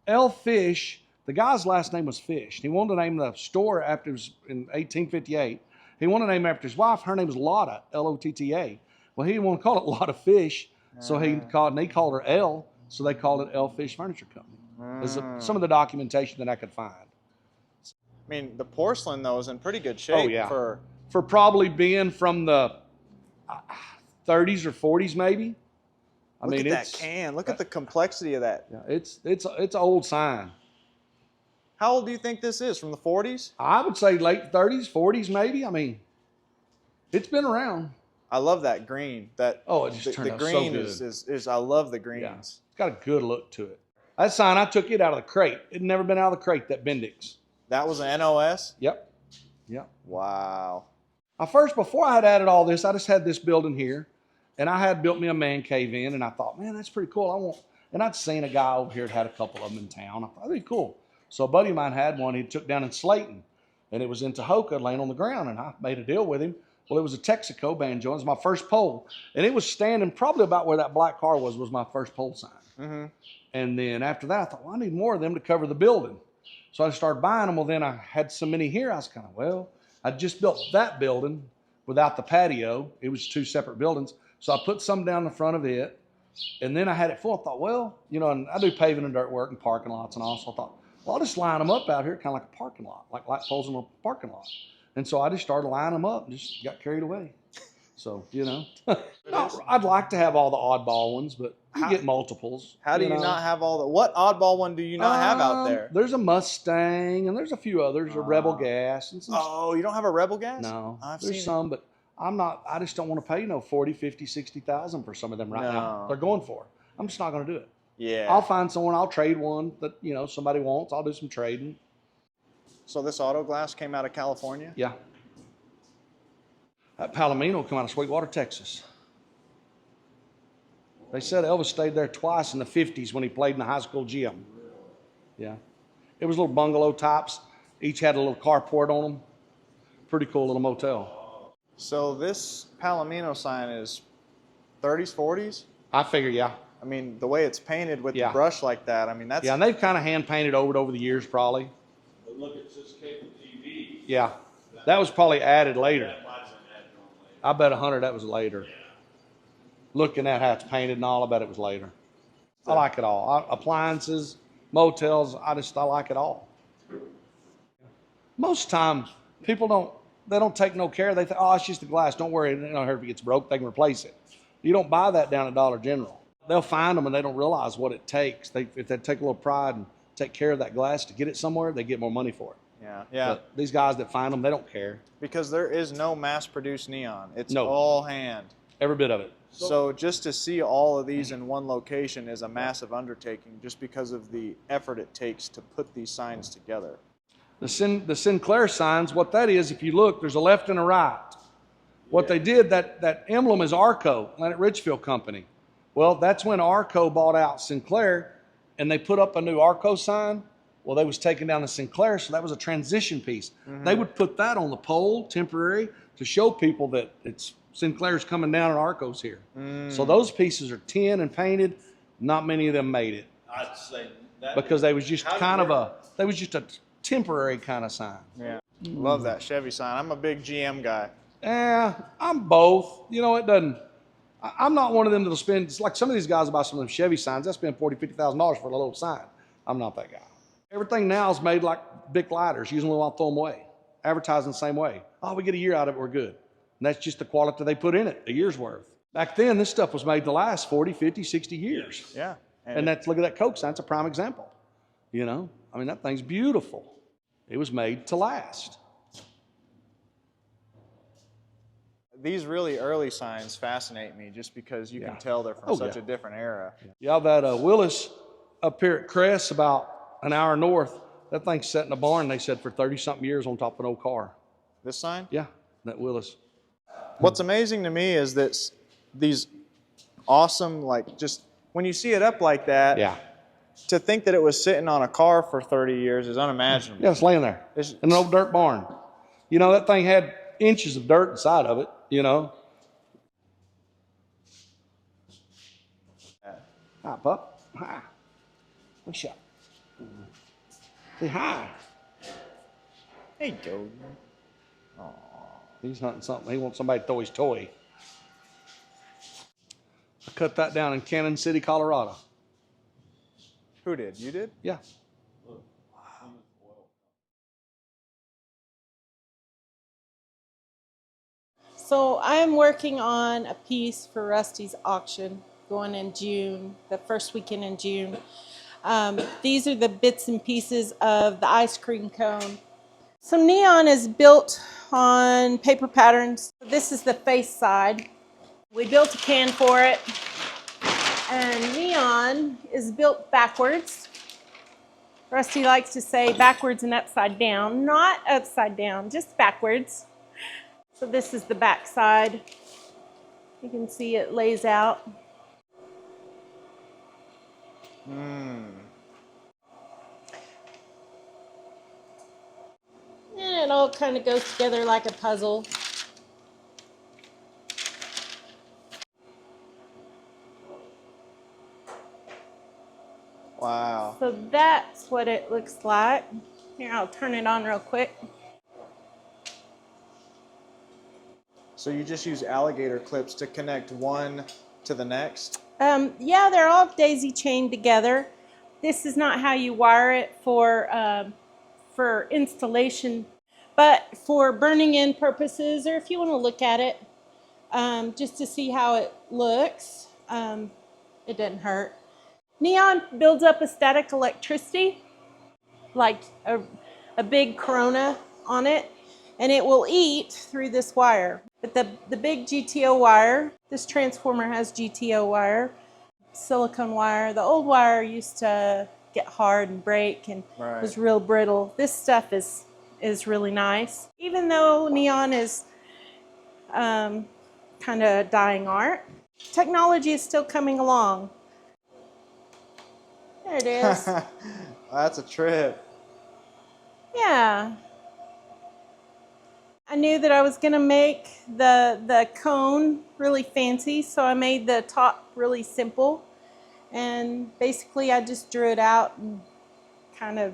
L Fish, the guy's last name was Fish. He wanted to name the store after, it was in 1858. He wanted to name after his wife. Her name was Lotta, L-O-T-T-A. Well, he didn't want to call it Lotta Fish, so he called her L, so they called it L Fish Furniture Company. Is some of the documentation that I could find. I mean, the porcelain though is in pretty good shape. Oh, yeah. For probably being from the 30s or 40s, maybe. Look at that can. Look at the complexity of that. Yeah, it's an old sign. How old do you think this is? From the 40s? I would say late 30s, 40s, maybe. I mean, it's been around. I love that green. It just turned out the green so good. is I love the greens. Yeah. It's got a good look to it. That sign, I took it out of the crate. It had never been out of the crate, that Bendix. That was an NOS? Yep. Wow. Before I had added all this, I just had this building here, and I had built me a man cave in, and I thought, man, that's pretty cool. And I'd seen a guy over here that had a couple of them in town. I thought, that'd be cool. So a buddy of mine had one he took down in Slayton, and it was in Tahoka, laying on the ground, and I made a deal with him. Well, it was a Texaco banjo. It was my first pole, and it was standing probably about where that black car was my first pole sign. Mm-hmm. And then after that, I thought, well, I need more of them to cover the building. So I started buying them. Well, then I had so many here, I was kind of, well, I just built that building without the patio. It was two separate buildings. So I put some down the front of it, and then I had it full. I thought, well, and I do paving and dirt work and parking lots and all. So I thought, well, I'll just line them up out here, kind of like a parking lot, like light poles in a parking lot. And so I just started lining them up and just got carried away. So, I'd like to have all the oddball ones, but you get multiples. How do you not have all the, what oddball one do you not have out there? There's a Mustang, and there's a few others, a Rebel Gas. And some you don't have a Rebel Gas? No, there's some, but I just don't want to pay, 40, 50, 60,000 for some of them right now. They're going for it. I'm just not going to do it. Yeah. I'll find someone, I'll trade one that, somebody wants. I'll do some trading. So this auto glass came out of California? Yeah. That Palomino come out of Sweetwater, Texas. They said Elvis stayed there twice in the 50s when he played in the high school gym. Yeah. It was little bungalow types. Each had a little carport on them. Pretty cool little motel. So this Palomino sign is 30s, 40s? I figure, yeah. I mean, the way it's painted with the brush like that, I mean, that's... Yeah, and they've kind of hand painted over the years, probably. But look, it says cable TV. Yeah. That was probably added later. I bet 100 that was later. Looking at how it's painted and all, I bet it was later. I like it all. Appliances, motels, I like it all. Most time, people don't take no care. They think, oh, it's just the glass. Don't worry, if it gets broke, they can replace it. You don't buy that down at Dollar General. They'll find them and they don't realize what it takes. If they take a little pride and take care of that glass to get it somewhere, they get more money for it. Yeah. But these guys that find them, they don't care. Because there is no mass-produced neon. It's all hand. Every bit of it. So just to see all of these in one location is a massive undertaking just because of the effort it takes to put these signs together. The Sinclair signs, what that is, if you look, there's a left and a right. What they did, that emblem is Arco, Atlantic Richfield Company. Well, that's when Arco bought out Sinclair, and they put up a new Arco sign. Well, they was taking down the Sinclair, so that was a transition piece. Mm-hmm. They would put that on the pole, temporary, to show people that Sinclair's coming down and Arco's here. So those pieces are tin and painted. Not many of them made it. I'd say that because they was just a temporary kind of sign. Yeah, love that Chevy sign. I'm a big GM guy. Yeah, I'm both. I'm not one of them that'll spend, it's like some of these guys buy some of them Chevy signs, they'll spend $40,000, $50,000 for a little sign. I'm not that guy. Everything now is made like Bic lighters. Usually I'll throw them away. Advertising the same way. Oh, we get a year out of it, we're good. And that's just the quality they put in it, a year's worth. Back then, this stuff was made to last 40, 50, 60 years. Yeah. And look at that Coke sign, it's a prime example. That thing's beautiful. It was made to last. These really early signs fascinate me just because you can tell they're from such a different era. Yeah, that Willis up here at Crest, about an hour north, that thing's set in a barn, they said, for 30-something years on top of an old car. This sign? Yeah, that Willis. What's amazing to me is that these awesome, just when you see it up like that, to think that it was sitting on a car for 30 years is unimaginable. Yeah, it's laying there It's- in an old dirt barn. You know, that thing had inches of dirt inside of it, you know. Hi, pup. Hi. What's up? Say hi. Hey, go. He's hunting something. He wants somebody to throw his toy. I cut that down in Cannon City, Colorado. Who did? You did? Yeah. So I'm working on a piece for Rusty's auction going in June, the first weekend in June. These are the bits and pieces of the ice cream cone. So Neon is built on paper patterns. This is the face side. We built a can for it. And Neon is built backwards. Rusty likes to say backwards and upside down, not upside down, just backwards. So this is the back side. You can see it lays out. And it all kind of goes together like a puzzle. Wow. So that's what it looks like. Here, I'll turn it on real quick. So you just use alligator clips to connect one to the next? Yeah, they're all daisy chained together. This is not how you wire it for installation, but for burning in purposes, or if you want to look at it just to see how it looks, it doesn't hurt. Neon builds up a static electricity, like a big corona on it, and it will eat through this wire. But the big GTO wire, this transformer has GTO wire, silicone wire. The old wire used to get hard and break and was real brittle. This stuff is really nice. Even though Neon is kind of dying art, technology is still coming along. There it is. That's a trip. Yeah. I knew that I was going to make the cone really fancy, so I made the top really simple. And basically I just drew it out and kind of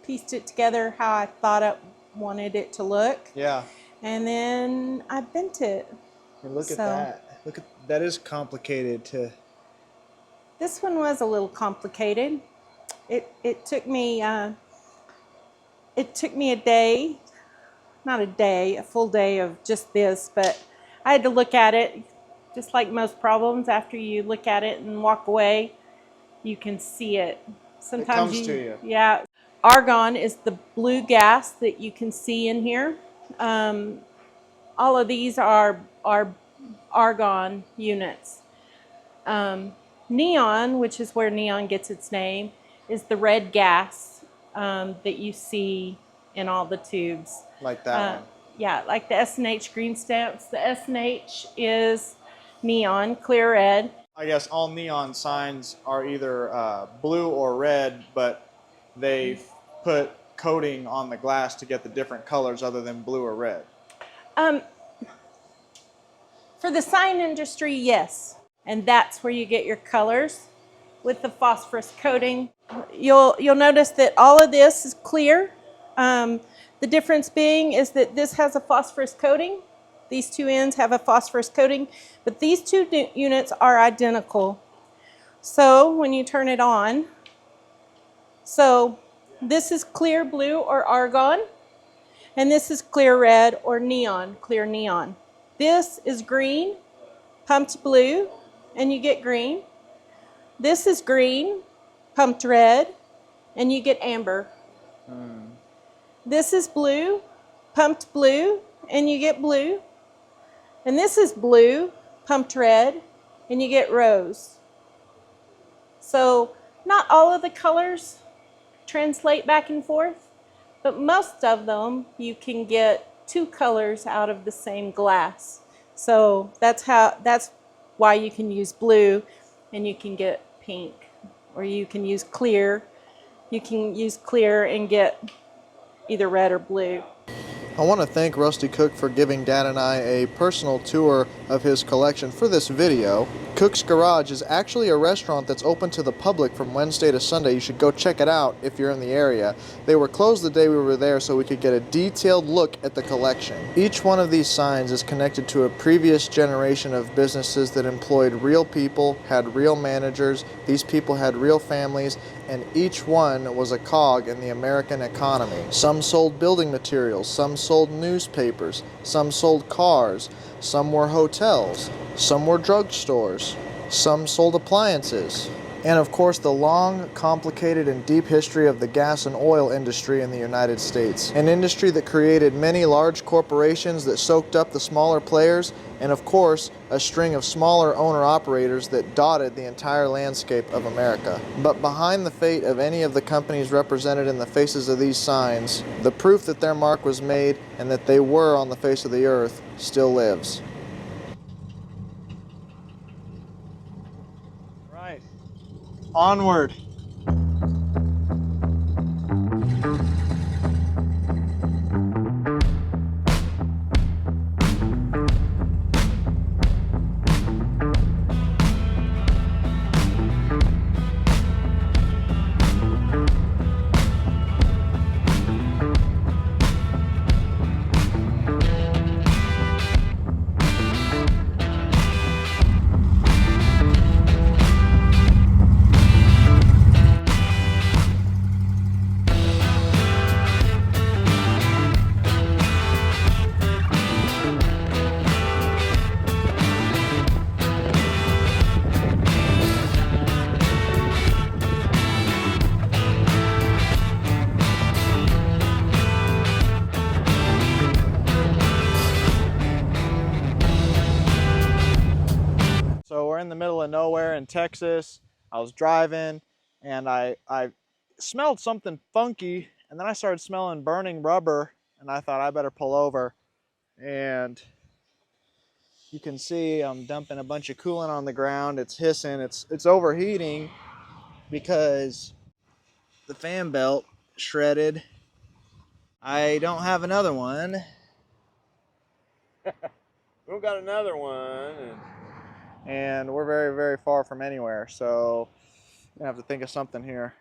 pieced it together how I thought I wanted it to look. Yeah. And then I bent it. And look at that. Look at that is complicated to. This one was a little complicated. It took me a day. Not a day, a full day of just this, but I had to look at it. Just like most problems, after you look at it and walk away, you can see it. Sometimes it comes to you. Yeah. Argon is the blue gas that you can see in here. All of these are argon units. Neon, which is where neon gets its name, is the red gas that you see in all the tubes. Like that one. Yeah, like the S&H green stamps. The S&H is neon, clear red. I guess all neon signs are either blue or red, but they put coating on the glass to get the different colors other than blue or red. For the sign industry, yes. And that's where you get your colors with the phosphorus coating. You'll notice that all of this is clear. The difference being is that this has a phosphorus coating. These two ends have a phosphorus coating, but these two units are identical. So when you turn it on, so this is clear blue or argon, and this is clear red or neon, clear neon. This is green, pumped blue, and you get green. This is green, pumped red, and you get amber. This is blue, pumped blue, and you get blue. And this is blue, pumped red, and you get rose. So not all of the colors translate back and forth, but most of them you can get two colors out of the same glass. So that's why you can use blue and you can get pink or you can use clear. You can use clear and get either red or blue. I want to thank Rusty Cook for giving Dad and I a personal tour of his collection for this video. Cook's Garage is actually a restaurant that's open to the public from Wednesday to Sunday. You should go check it out if you're in the area. They were closed the day we were there so we could get a detailed look at the collection. Each one of these signs is connected to a previous generation of businesses that employed real people, had real managers, these people had real families, and each one was a cog in the American economy. Some sold building materials, some sold newspapers, some sold cars, some were hotels, some were drugstores, some sold appliances. And of course the long, complicated, and deep history of the gas and oil industry in the United States. An industry that created many large corporations that soaked up the smaller players, and of course a string of smaller owner-operators that dotted the entire landscape of America. But behind the fate of any of the companies represented in the faces of these signs, the proof that their mark was made and that they were on the face of the earth still lives. Right. Onward. So we're in the middle of nowhere in Texas. I was driving and I smelled something funky, and then I started smelling burning rubber, and I thought I better pull over. And you can see I'm dumping a bunch of coolant on the ground. It's hissing, it's overheating because the fan belt shredded. I don't have another one. We got another one. And we're very, very far from anywhere, so I'm gonna have to think of something here.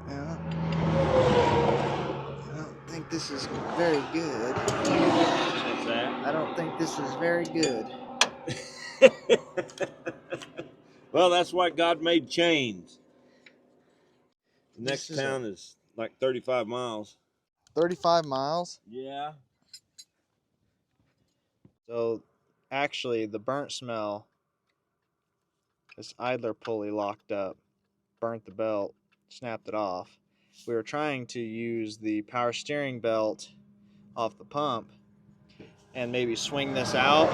Yeah. I don't think this is very good. What's that? I don't think this is very good. Well, that's why God made chains. The next This is town is like 35 miles. 35 miles? Yeah. So actually the burnt smell, this idler pulley locked up, burnt the belt, snapped it off. We were trying to use the power steering belt off the pump and maybe swing this out,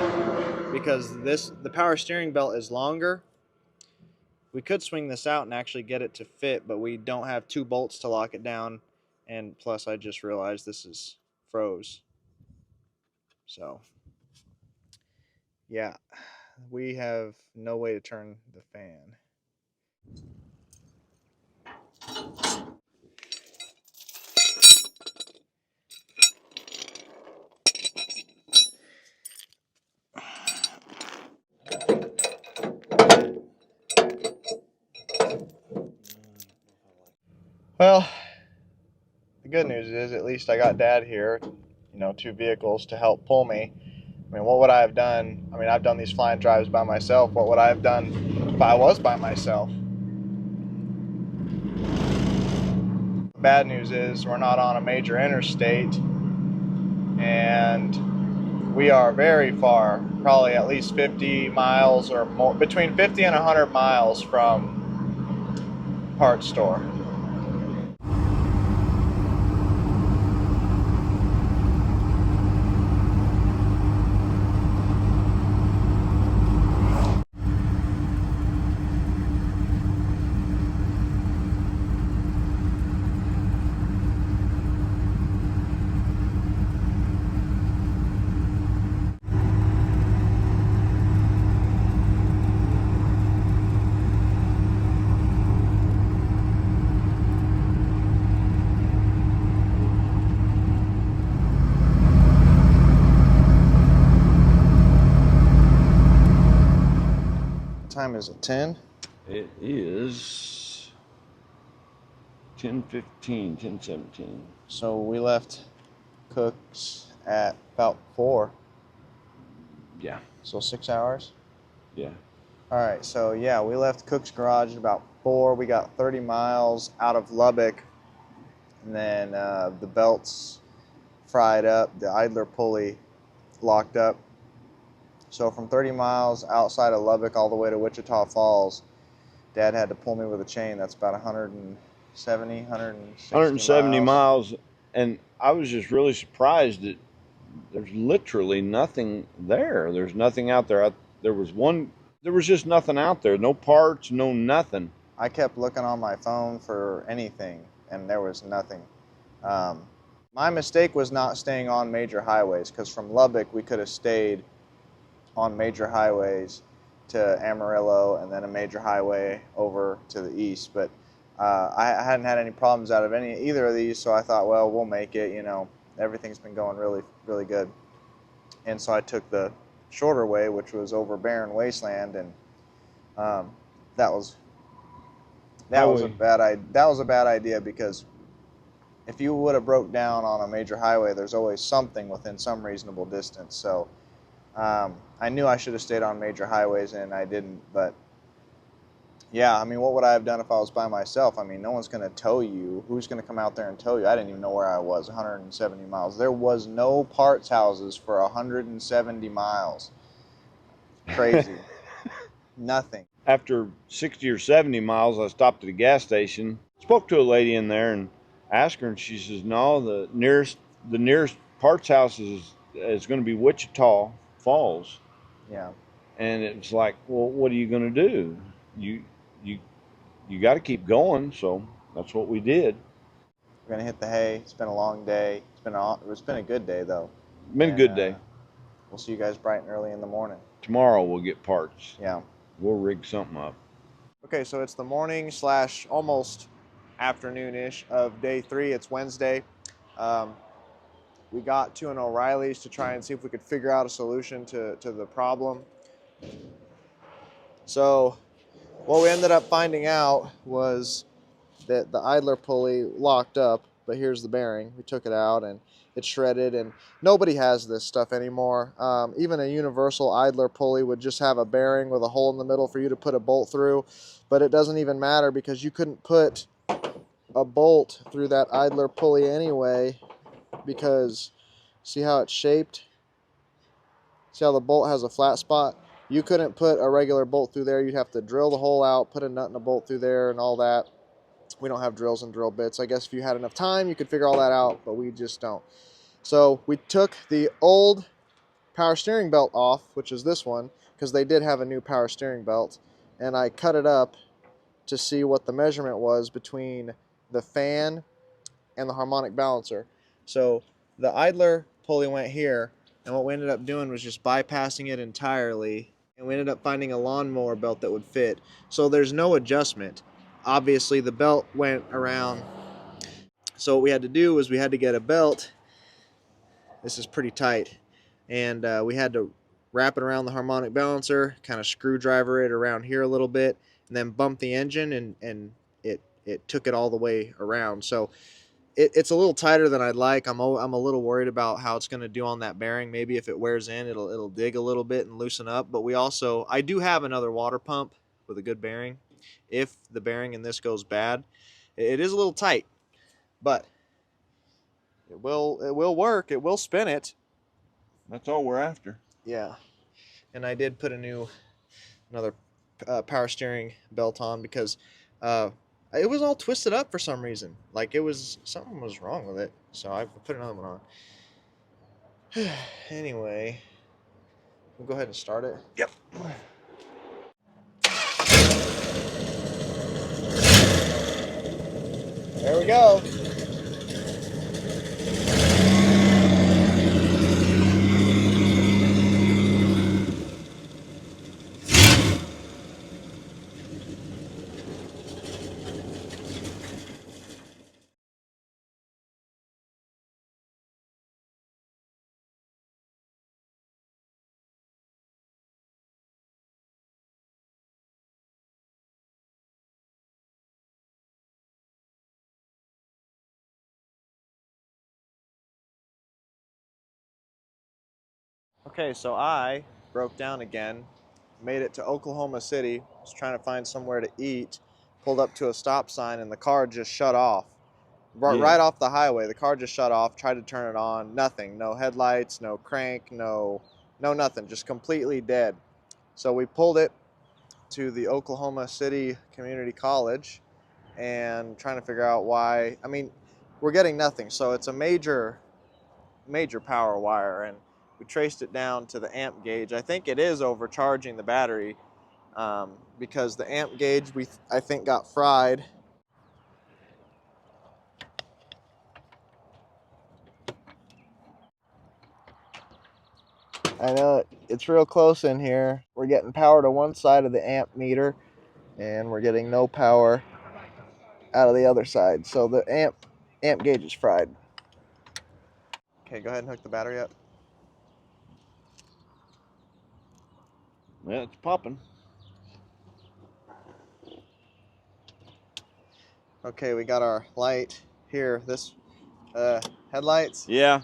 because the power steering belt is longer. We could swing this out and actually get it to fit, but we don't have two bolts to lock it down, and plus I just realized this is froze. So yeah, we have no way to turn the fan. Well, the good news is at least I got Dad here, you know, 2 vehicles to help pull me. I mean, what would I have done? I mean, I've done these flying drives by myself. What would I have done if I was by myself? The bad news is we're not on a major interstate, and we are very far, probably at least 50 miles or more, between 50 and 100 miles from parts store. is it, 10? It is 10:15, 10:17. So we left Cook's at about 4. Yeah, So 6 hours. yeah. All right, so yeah, we left Cook's garage at about 4. We got 30 miles out of Lubbock, and then the belts fried up, the idler pulley locked up. So from 30 miles outside of Lubbock all the way to Wichita Falls, Dad had to pull me with a chain. That's about 170, 170 miles, and I was just really surprised that there's literally nothing there. There's nothing out there. There was just nothing out there. No parts, no nothing. I kept looking on my phone for anything, and there was nothing. My mistake was not staying on major highways, because from Lubbock we could have stayed on major highways to Amarillo and then a major highway over to the east. But I hadn't had any problems out of either of these, so I thought, well, we'll make it. You know, everything's been going really, really good. And so I took the shorter way, which was over barren wasteland, and that was a bad idea, because if you would have broke down on a major highway, there's always something within some reasonable distance. So I knew I should have stayed on major highways, and I didn't. But yeah, I mean, what would I have done if I was by myself? I mean, no one's going to tow you. Who's going to come out there and tow you? I didn't even know where I was, 170 miles. There was no parts houses for 170 miles. Crazy. Nothing. After 60 or 70 miles, I stopped at a gas station, spoke to a lady in there, and asked her, and she says, no, the nearest parts house is going to be Wichita Falls. Yeah. And it was like, well, what are you going to do? You got to keep going. So that's what we did. We're going to hit the hay. It's been a long day. It's been a good day, though. Been a good day. We'll see you guys bright and early in the morning. Tomorrow we'll get parts. Yeah. We'll rig something up. Okay, so it's the morning / almost afternoon-ish of day 3. It's Wednesday. We got to an O'Reilly's to try and see if we could figure out a solution to the problem. So what we ended up finding out was that the idler pulley locked up, but here's the bearing. We took it out and it's shredded, and nobody has this stuff anymore. Even a universal idler pulley would just have a bearing with a hole in the middle for you to put a bolt through, but it doesn't even matter, because you couldn't put a bolt through that idler pulley anyway, because see how it's shaped? See how the bolt has a flat spot? You couldn't put a regular bolt through there. You'd have to drill the hole out, put a nut and a bolt through there and all that. We don't have drills and drill bits. I guess if you had enough time, you could figure all that out, but we just don't. So we took the old power steering belt off, which is this one, because they did have a new power steering belt, and I cut it up to see what the measurement was between the fan and the harmonic balancer. So the idler pulley went here, and what we ended up doing was just bypassing it entirely, and we ended up finding a lawnmower belt that would fit. So there's no adjustment. Obviously the belt went around, so what we had to do was we had to get a belt. This is pretty tight, and we had to wrap it around the harmonic balancer, kind of screwdriver it around here a little bit, and then bump the engine, and it took it all the way around. So it's a little tighter than I'd like. I'm a little worried about how it's going to do on that bearing. Maybe if it wears in, it'll dig a little bit and loosen up. But I do have another water pump with a good bearing. If the bearing in this goes bad, it is a little tight, but it will work. It will spin it. That's all we're after. Yeah. And I did put another power steering belt on, because it was all twisted up for some reason. Like something was wrong with it. So I put another one on. Anyway, we'll go ahead and start it. Yep. There we go. Okay, so I broke down again, made it to Oklahoma City, was trying to find somewhere to eat, pulled up to a stop sign, and the car just shut off. Right off the highway, the car just shut off, tried to turn it on, nothing. No headlights, no crank, no nothing, just completely dead. So we pulled it to the Oklahoma City Community College and trying to figure out why. I mean, we're getting nothing, so it's a major power wire, and we traced it down to the amp gauge. I think it is overcharging the battery because the amp gauge I think got fried. I know it's real close in here. We're getting power to one side of the amp meter and we're getting no power out of the other side. So the amp gauge is fried. Okay, go ahead and hook the battery up. Yeah, it's popping. Okay, we got our light here. This headlights? Yeah.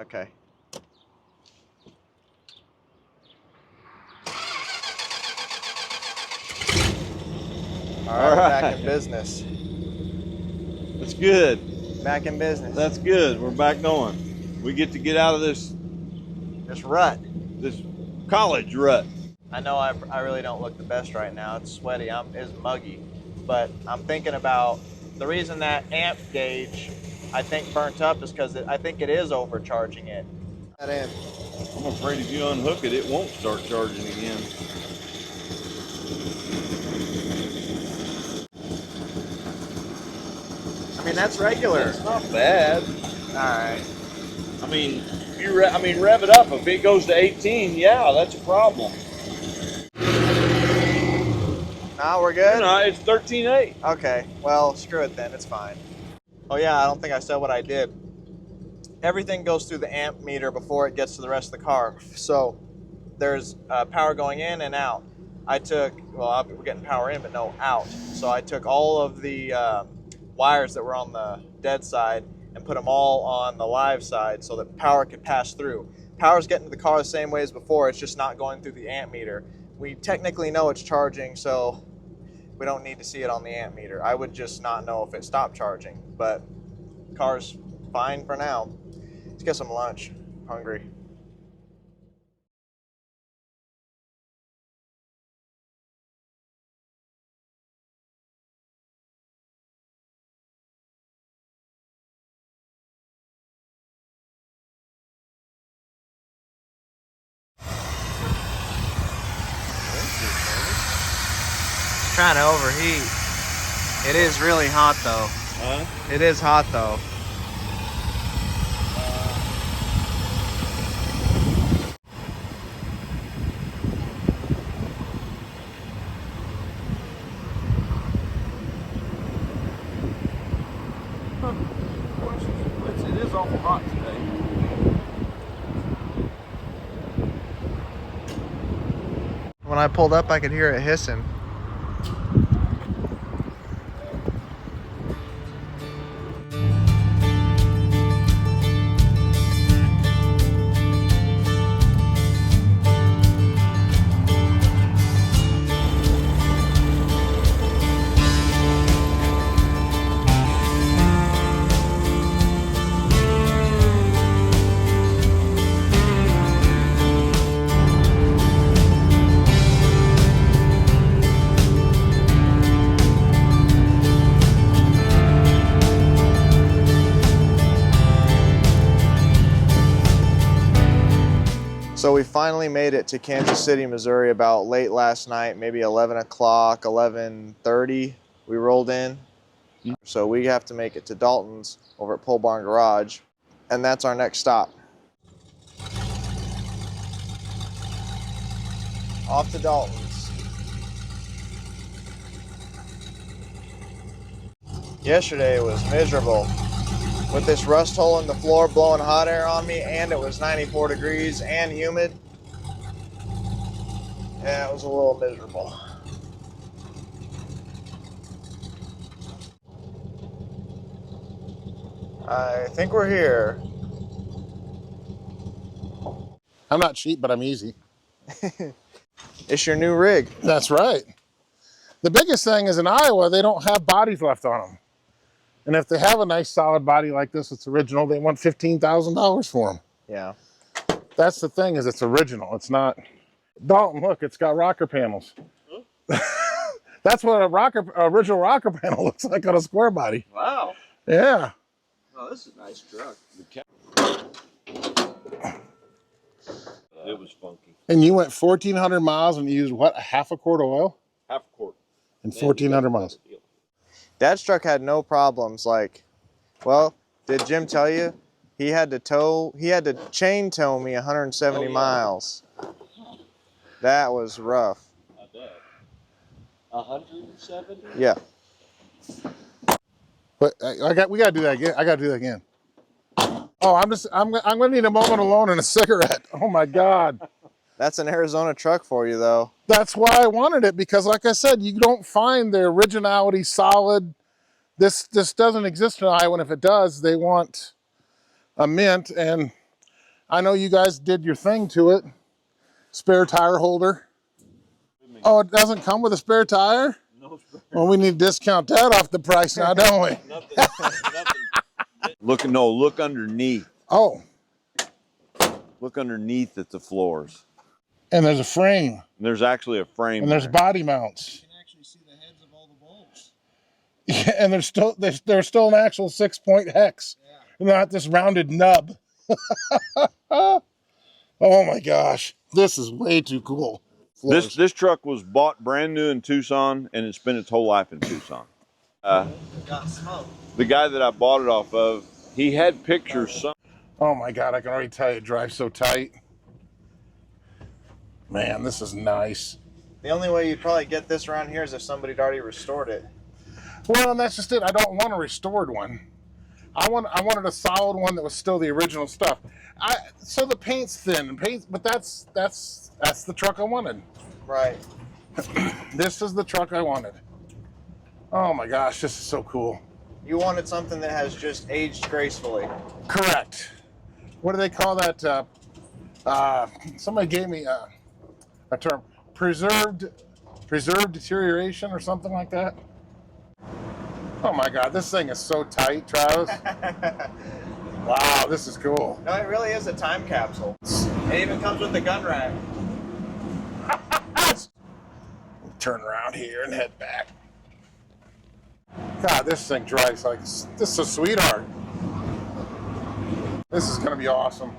Okay. All right, we're back in business. That's good. Back in business. That's good. We're back going. We get to get out of this rut. This college rut. I know I really don't look the best right now. It's sweaty. It's muggy. But I'm thinking about the reason that amp gauge I think burnt up is because I think it is overcharging it. That in. I'm afraid if you unhook it, it won't start charging again. I mean, that's regular. It's not bad. All right. I mean, rev it up. If it goes to 18, yeah, that's a problem. Now we're good? No, it's 13.8. Okay, well, screw it then. It's fine. Oh yeah, I don't think I said what I did. Everything goes through the amp meter before it gets to the rest of the car. So there's power going in and out. We're getting power in, but no out. So I took all of the wires that were on the dead side and put them all on the live side so that power could pass through. Power's getting to the car the same way as before, it's just not going through the amp meter. We technically know it's charging, so we don't need to see it on the amp meter. I would just not know if it stopped charging, but the car's fine for now. Let's get some lunch. I'm hungry. Trying to overheat. It is really hot though. Huh? It is hot though. It is awful hot today. When I pulled up, I could hear it hissing. So we finally made it to Kansas City, Missouri about late last night, maybe 11 o'clock, 11:30 we rolled in. So we have to make it to Dalton's over at Pole Barn Garage, and that's our next stop. Off to Dalton's. Yesterday was miserable. With this rust hole in the floor blowing hot air on me, and it was 94 degrees and humid. Yeah, it was a little miserable. I think we're here. I'm not cheap, but I'm easy. It's your new rig. That's right. The biggest thing is in Iowa, they don't have bodies left on them. And if they have a nice solid body like this, it's original, they want $15,000 for them. Yeah. That's the thing, is it's original. It's not. Dalton, look, it's got rocker panels. That's what original rocker panel looks like on a square body. Wow. Yeah. Oh, this is a nice truck. It was funky. And you went 1,400 miles and you used what, a half a quart of oil? Half a quart. And 1,400 miles. Dad's truck had no problems. Like, well, did Jim tell you? He had to chain tow me 170 miles. That was rough. I bet. 170? Yeah. But we gotta do that again. I gotta do that again. Oh, I'm gonna need a moment alone and a cigarette. Oh my God. That's an Arizona truck for you, though. That's why I wanted it, because like I said, you don't find the originality solid. This doesn't exist in Iowa, and if it does, they want a mint. And I know you guys did your thing to it. Spare tire holder. Oh, it doesn't come with a spare tire? No spare. Well, we need to discount that off the price now, don't we? Nothing. Look underneath. Oh, Look underneath at the floors. and there's a frame, There's actually a frame. and there's there. body mounts. You can actually see the heads of all the bulbs. Yeah, and there's still an actual 6-point hex, not this rounded nub. Oh my gosh, this is way too cool. This truck was bought brand new in Tucson, and it's spent its whole life in Tucson. Got smoked. The guy that I bought it off of, he had pictures. Oh my God, I can already tell you it drives so tight. Man, this is nice. The only way you'd probably get this around here is if somebody'd already restored it. Well, and that's just it. I don't want a restored one. I wanted a solid one that was still the original stuff. So the paint's thin, but that's the truck I wanted. Right. This is the truck I wanted. Oh my gosh, this is so cool. You wanted something that has just aged gracefully. Correct. What do they call that? Somebody gave me a term, preserved deterioration or something like that. Oh my God, this thing is so tight, Travis. Wow, this is cool. No, it really is a time capsule. It even comes with the gun rack. Turn around here and head back. God, this thing drives like, this is a sweetheart. This is gonna be awesome.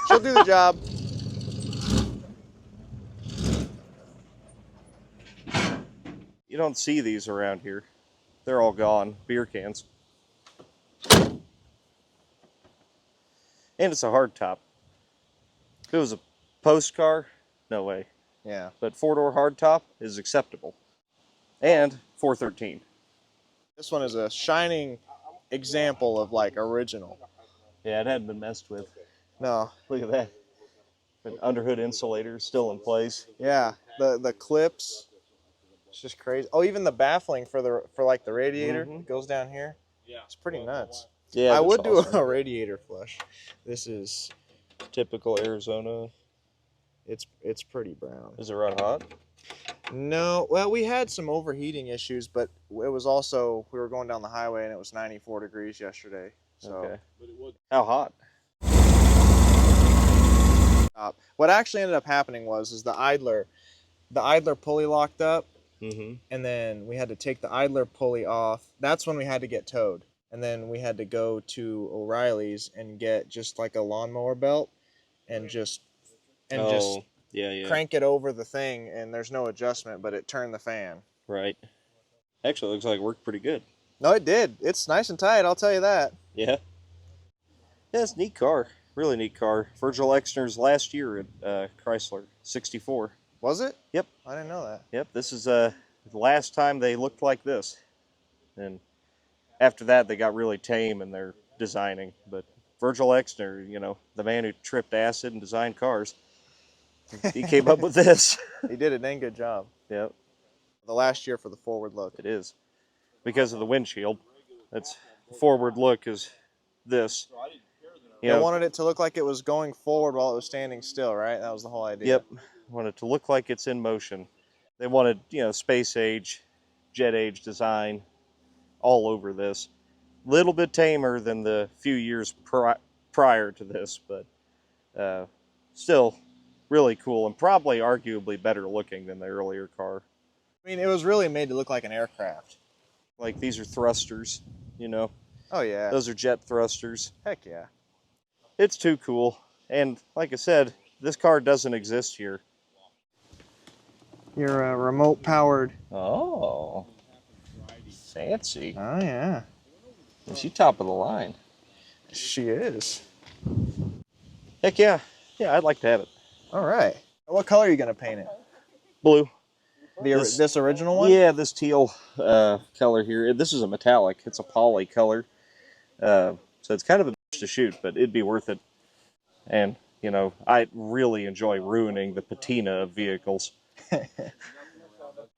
She'll do the job. You don't see these around here. They're all gone. Beer cans. And it's a hard top. If it was a post car, no way. Yeah. But 4-door hard top is acceptable. And 413. This one is a shining example of like original. Yeah, it hadn't been messed with. No. Look at that. An underhood insulator still in place. Yeah. The clips. It's just crazy. Oh, even the baffling for the radiator goes down here. Yeah. It's pretty nuts. Yeah, I would awesome. do a radiator flush. This is Typical Arizona. it's pretty brown. Does it run hot? No, well, we had some overheating issues, but it was also, we were going down the highway and it was 94 degrees yesterday. So Okay. How hot? what actually ended up happening was the idler pulley locked up, and then we had to take the idler pulley off. That's when we had to get towed. And then we had to go to O'Reilly's and get just like a lawnmower belt and just yeah. crank it over the thing, and there's no adjustment, but it turned the fan. Right. Actually, it looks like it worked pretty good. No, it did. It's nice and tight, I'll tell you that. Yeah. Yeah, it's a neat car. Really neat car. Virgil Exner's last year at Chrysler, 64. Was it? Yep. I didn't know that. Yep, this is the last time they looked like this. And after that, they got really tame in their designing. But Virgil Exner, you know, the man who tripped acid and designed cars, he came up with this. He did a dang good job. Yep, The last year for the forward look. it is. Because of the windshield. That's forward look is this. You They know, wanted it to look like it was going forward while it was standing still, right? That was the whole idea. yep, want it to look like it's in motion. They wanted, you know, space age, jet age design all over this. Little bit tamer than the few years prior to this, but still really cool and probably arguably better looking than the earlier car. I mean, it was really made to look like an aircraft. Like these are thrusters, you know. Oh, yeah. Those are jet thrusters. Heck yeah. It's too cool. And like I said, this car doesn't exist here. Your remote powered. Oh, fancy. Oh, yeah. Is she top of the line? She is. Heck yeah. Yeah, I'd like to have it. All right. What color are you going to paint it? Blue. This original one? Yeah, this teal color here. This is a metallic. It's a poly color. So it's kind of a bitch to shoot, but it'd be worth it. And, you know, I really enjoy ruining the patina of vehicles. You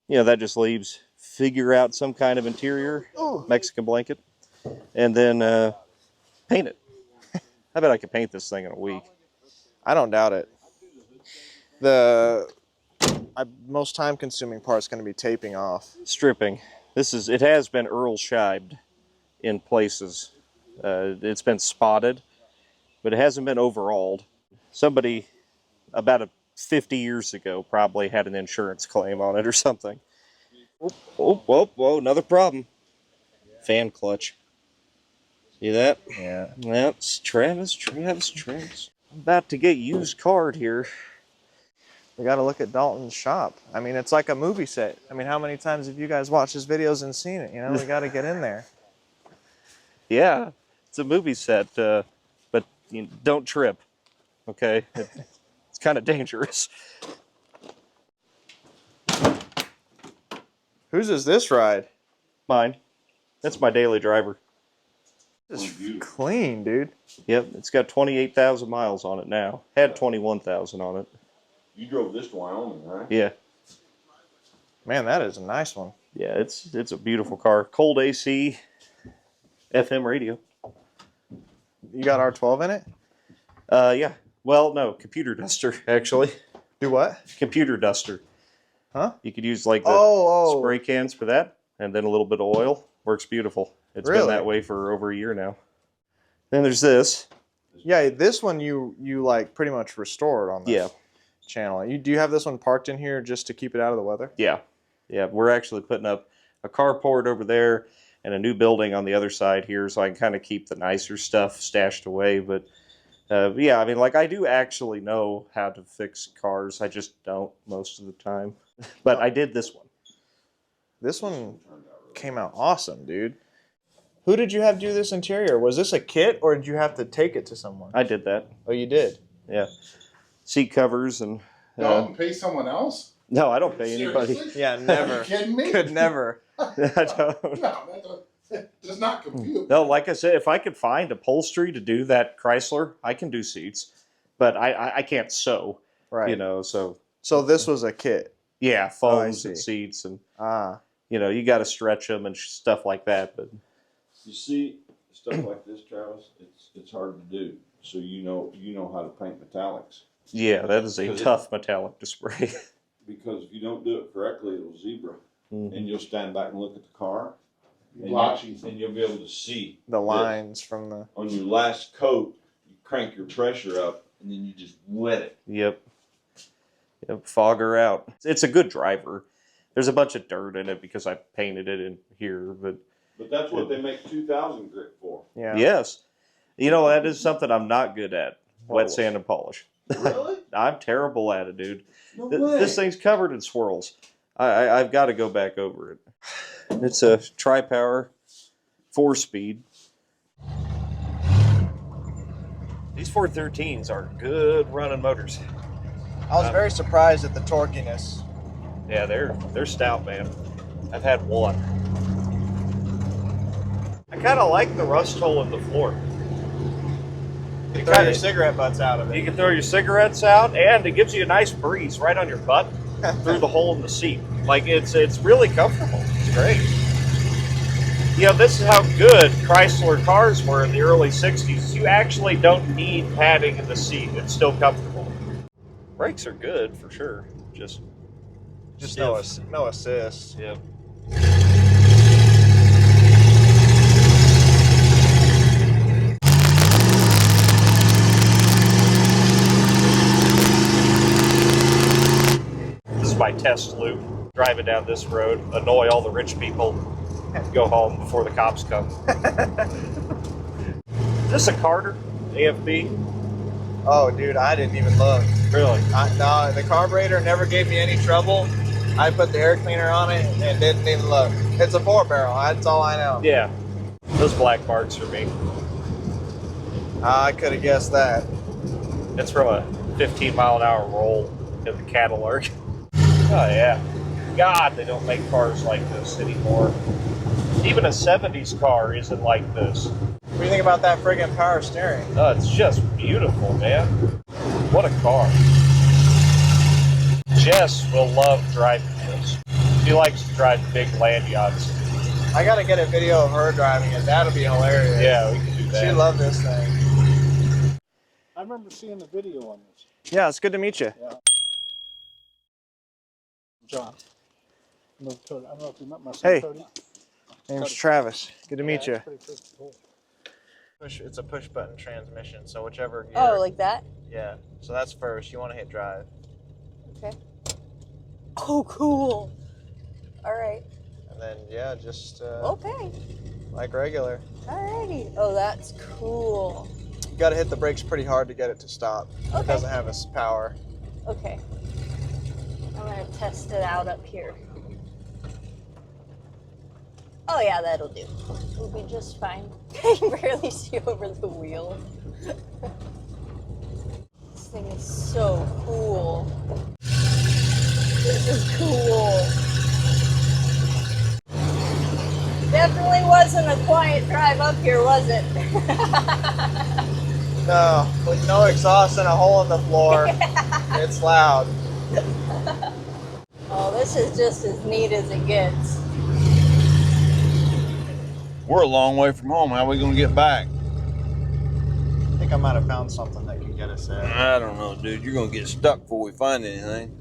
know, that just leaves figure out some kind of interior, Mexican blanket, and then paint it. I bet I could paint this thing in a week. I don't doubt it. The most time-consuming part is going to be taping off. Stripping. It has been Earl Shibed in places. It's been spotted, but it hasn't been overhauled. Somebody about 50 years ago probably had an insurance claim on it or something. Whoa, another problem. Fan clutch. See that? Yeah. That's Travis. I'm about to get used card here. We got to look at Dalton's shop. I mean, it's like a movie set. I mean, how many times have you guys watched his videos and seen it? You know, we got to get in there. Yeah, it's a movie set, but you don't trip, okay? It's kind of dangerous. Whose is this ride? Mine. That's my daily driver. This is clean, dude. Yep, it's got 28,000 miles on it now. Had 21,000 on it. You drove this to Wyoming, right? Yeah. Man, that is a nice one. Yeah, it's a beautiful car. Cold AC, FM radio. You got R12 in it? Yeah. Well, no, computer duster, actually. Do what? Computer duster. Huh? You could use like the spray cans for that, and then a little bit of oil. Works beautiful. It's been that way for over a year now. Then there's this. Yeah, this one you like pretty much restored on the channel. Do you have this one parked in here just to keep it out of the weather? Yeah. Yeah, we're actually putting up a carport over there and a new building on the other side here, so I can kind of keep the nicer stuff stashed away. But yeah, I mean, like, I do actually know how to fix cars. I just don't most of the time. But I did this one. This one came out awesome, dude. Who did you have do this interior? Was this a kit, or did you have to take it to someone? I did that. Oh, you did? Yeah. Seat covers and... Don't pay someone else? No, I don't pay anybody. Seriously? Yeah, never. Are you kidding me? Could never. I don't. No, that does not compute. No, like I said, if I could find upholstery to do that Chrysler, I can do seats. But I can't sew, Right. you know, so... So this was a kit. Yeah, foams see. and seats and, Ah. you know, you got to stretch them and stuff like that. But You see stuff like this, Travis. It's hard to do. So you know how to paint metallics. yeah, that is a tough metallic to spray. Because if you don't do it correctly, it'll zebra, and you'll stand back and look at the car, and you'll be able to see The lines from the... on your last coat. You crank your pressure up, and then you just wet it. Yep, fog her out. It's a good driver. There's a bunch of dirt in it because I painted it in here, but that's what they make 2000 grit for. Yeah. yes, you know, that is something I'm not good at. Wet sand and polish. Really? I'm terrible at it, dude. No way. This thing's covered in swirls. I've got to go back over it. It's a tri-power 4-speed. These 413s are good running motors. I was very surprised at the torquiness. Yeah, they're stout, man. I've had one. I kind of like the rust hole in the floor. You throw your cigarette butts out of it. You can throw your cigarettes out, and it gives you a nice breeze right on your butt through the hole in the seat. Like, it's really comfortable. It's great. You know, this is how good Chrysler cars were in the early 60s. You actually don't need padding in the seat. It's still comfortable. Brakes are good, for sure. Just no, stiff. no assist. Yep. This is my test loop. Driving down this road, annoy all the rich people, and go home before the cops come. Is this a Carter AFB? Oh, dude, I didn't even look. Really? No, the carburetor never gave me any trouble. I put the air cleaner on it and didn't even look. It's a 4-barrel. That's all I know. Yeah. Those black marks are me. I could have guessed that. It's from a 15-mile-an-hour roll in the Cadillac. Oh, yeah. God, they don't make cars like this anymore. Even a 70s car isn't like this. What do you think about that friggin' power steering? Oh, it's just beautiful, man. What a car. Jess will love driving this. She likes to drive big land yachts. I gotta get a video of her driving it. That'll be hilarious. Yeah, we can do that. She loved this thing. I remember seeing the video on this. Yeah, it's good to meet you. Yeah. John. I don't know if you met my son, Hey. Cody. Name's Travis. Good to meet you. Pretty cool. It's a push button transmission, so whichever gear. Oh, like that? Yeah. So that's first. You want to hit drive. Okay. Oh, cool. All right. And then, yeah, just Okay. like regular. Alrighty. Oh, that's cool. You got to hit the brakes pretty hard to get it to stop. It Okay. doesn't have its power. Okay. I'm gonna test it out up here. Oh yeah, that'll do. It'll be just fine. I can barely see over the wheel. This thing is so cool. This is cool. Definitely wasn't a quiet drive up here, was it? No, with no exhaust and a hole in the floor. It's loud. Oh, this is just as neat as it gets. We're a long way from home. How are we going to get back? I think I might have found something that can get us there. I don't know, dude. You're going to get stuck before we find anything.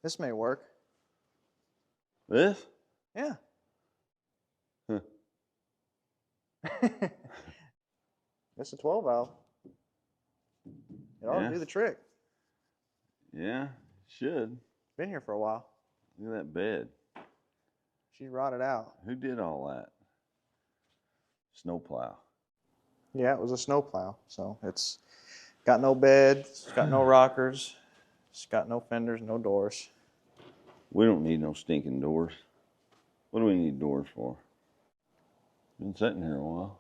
This may work. This? Yeah. Huh. It's a 12 valve. It ought Yeah. to do the trick. Yeah, should. Been here for a while. Look at that bed. She rotted out. Who did all that? Snowplow. Yeah, it was a snowplow. So it's got no bed, it's got no rockers, it's got no fenders, no doors. We don't need no stinking doors. What do we need doors for? Been sitting here a while.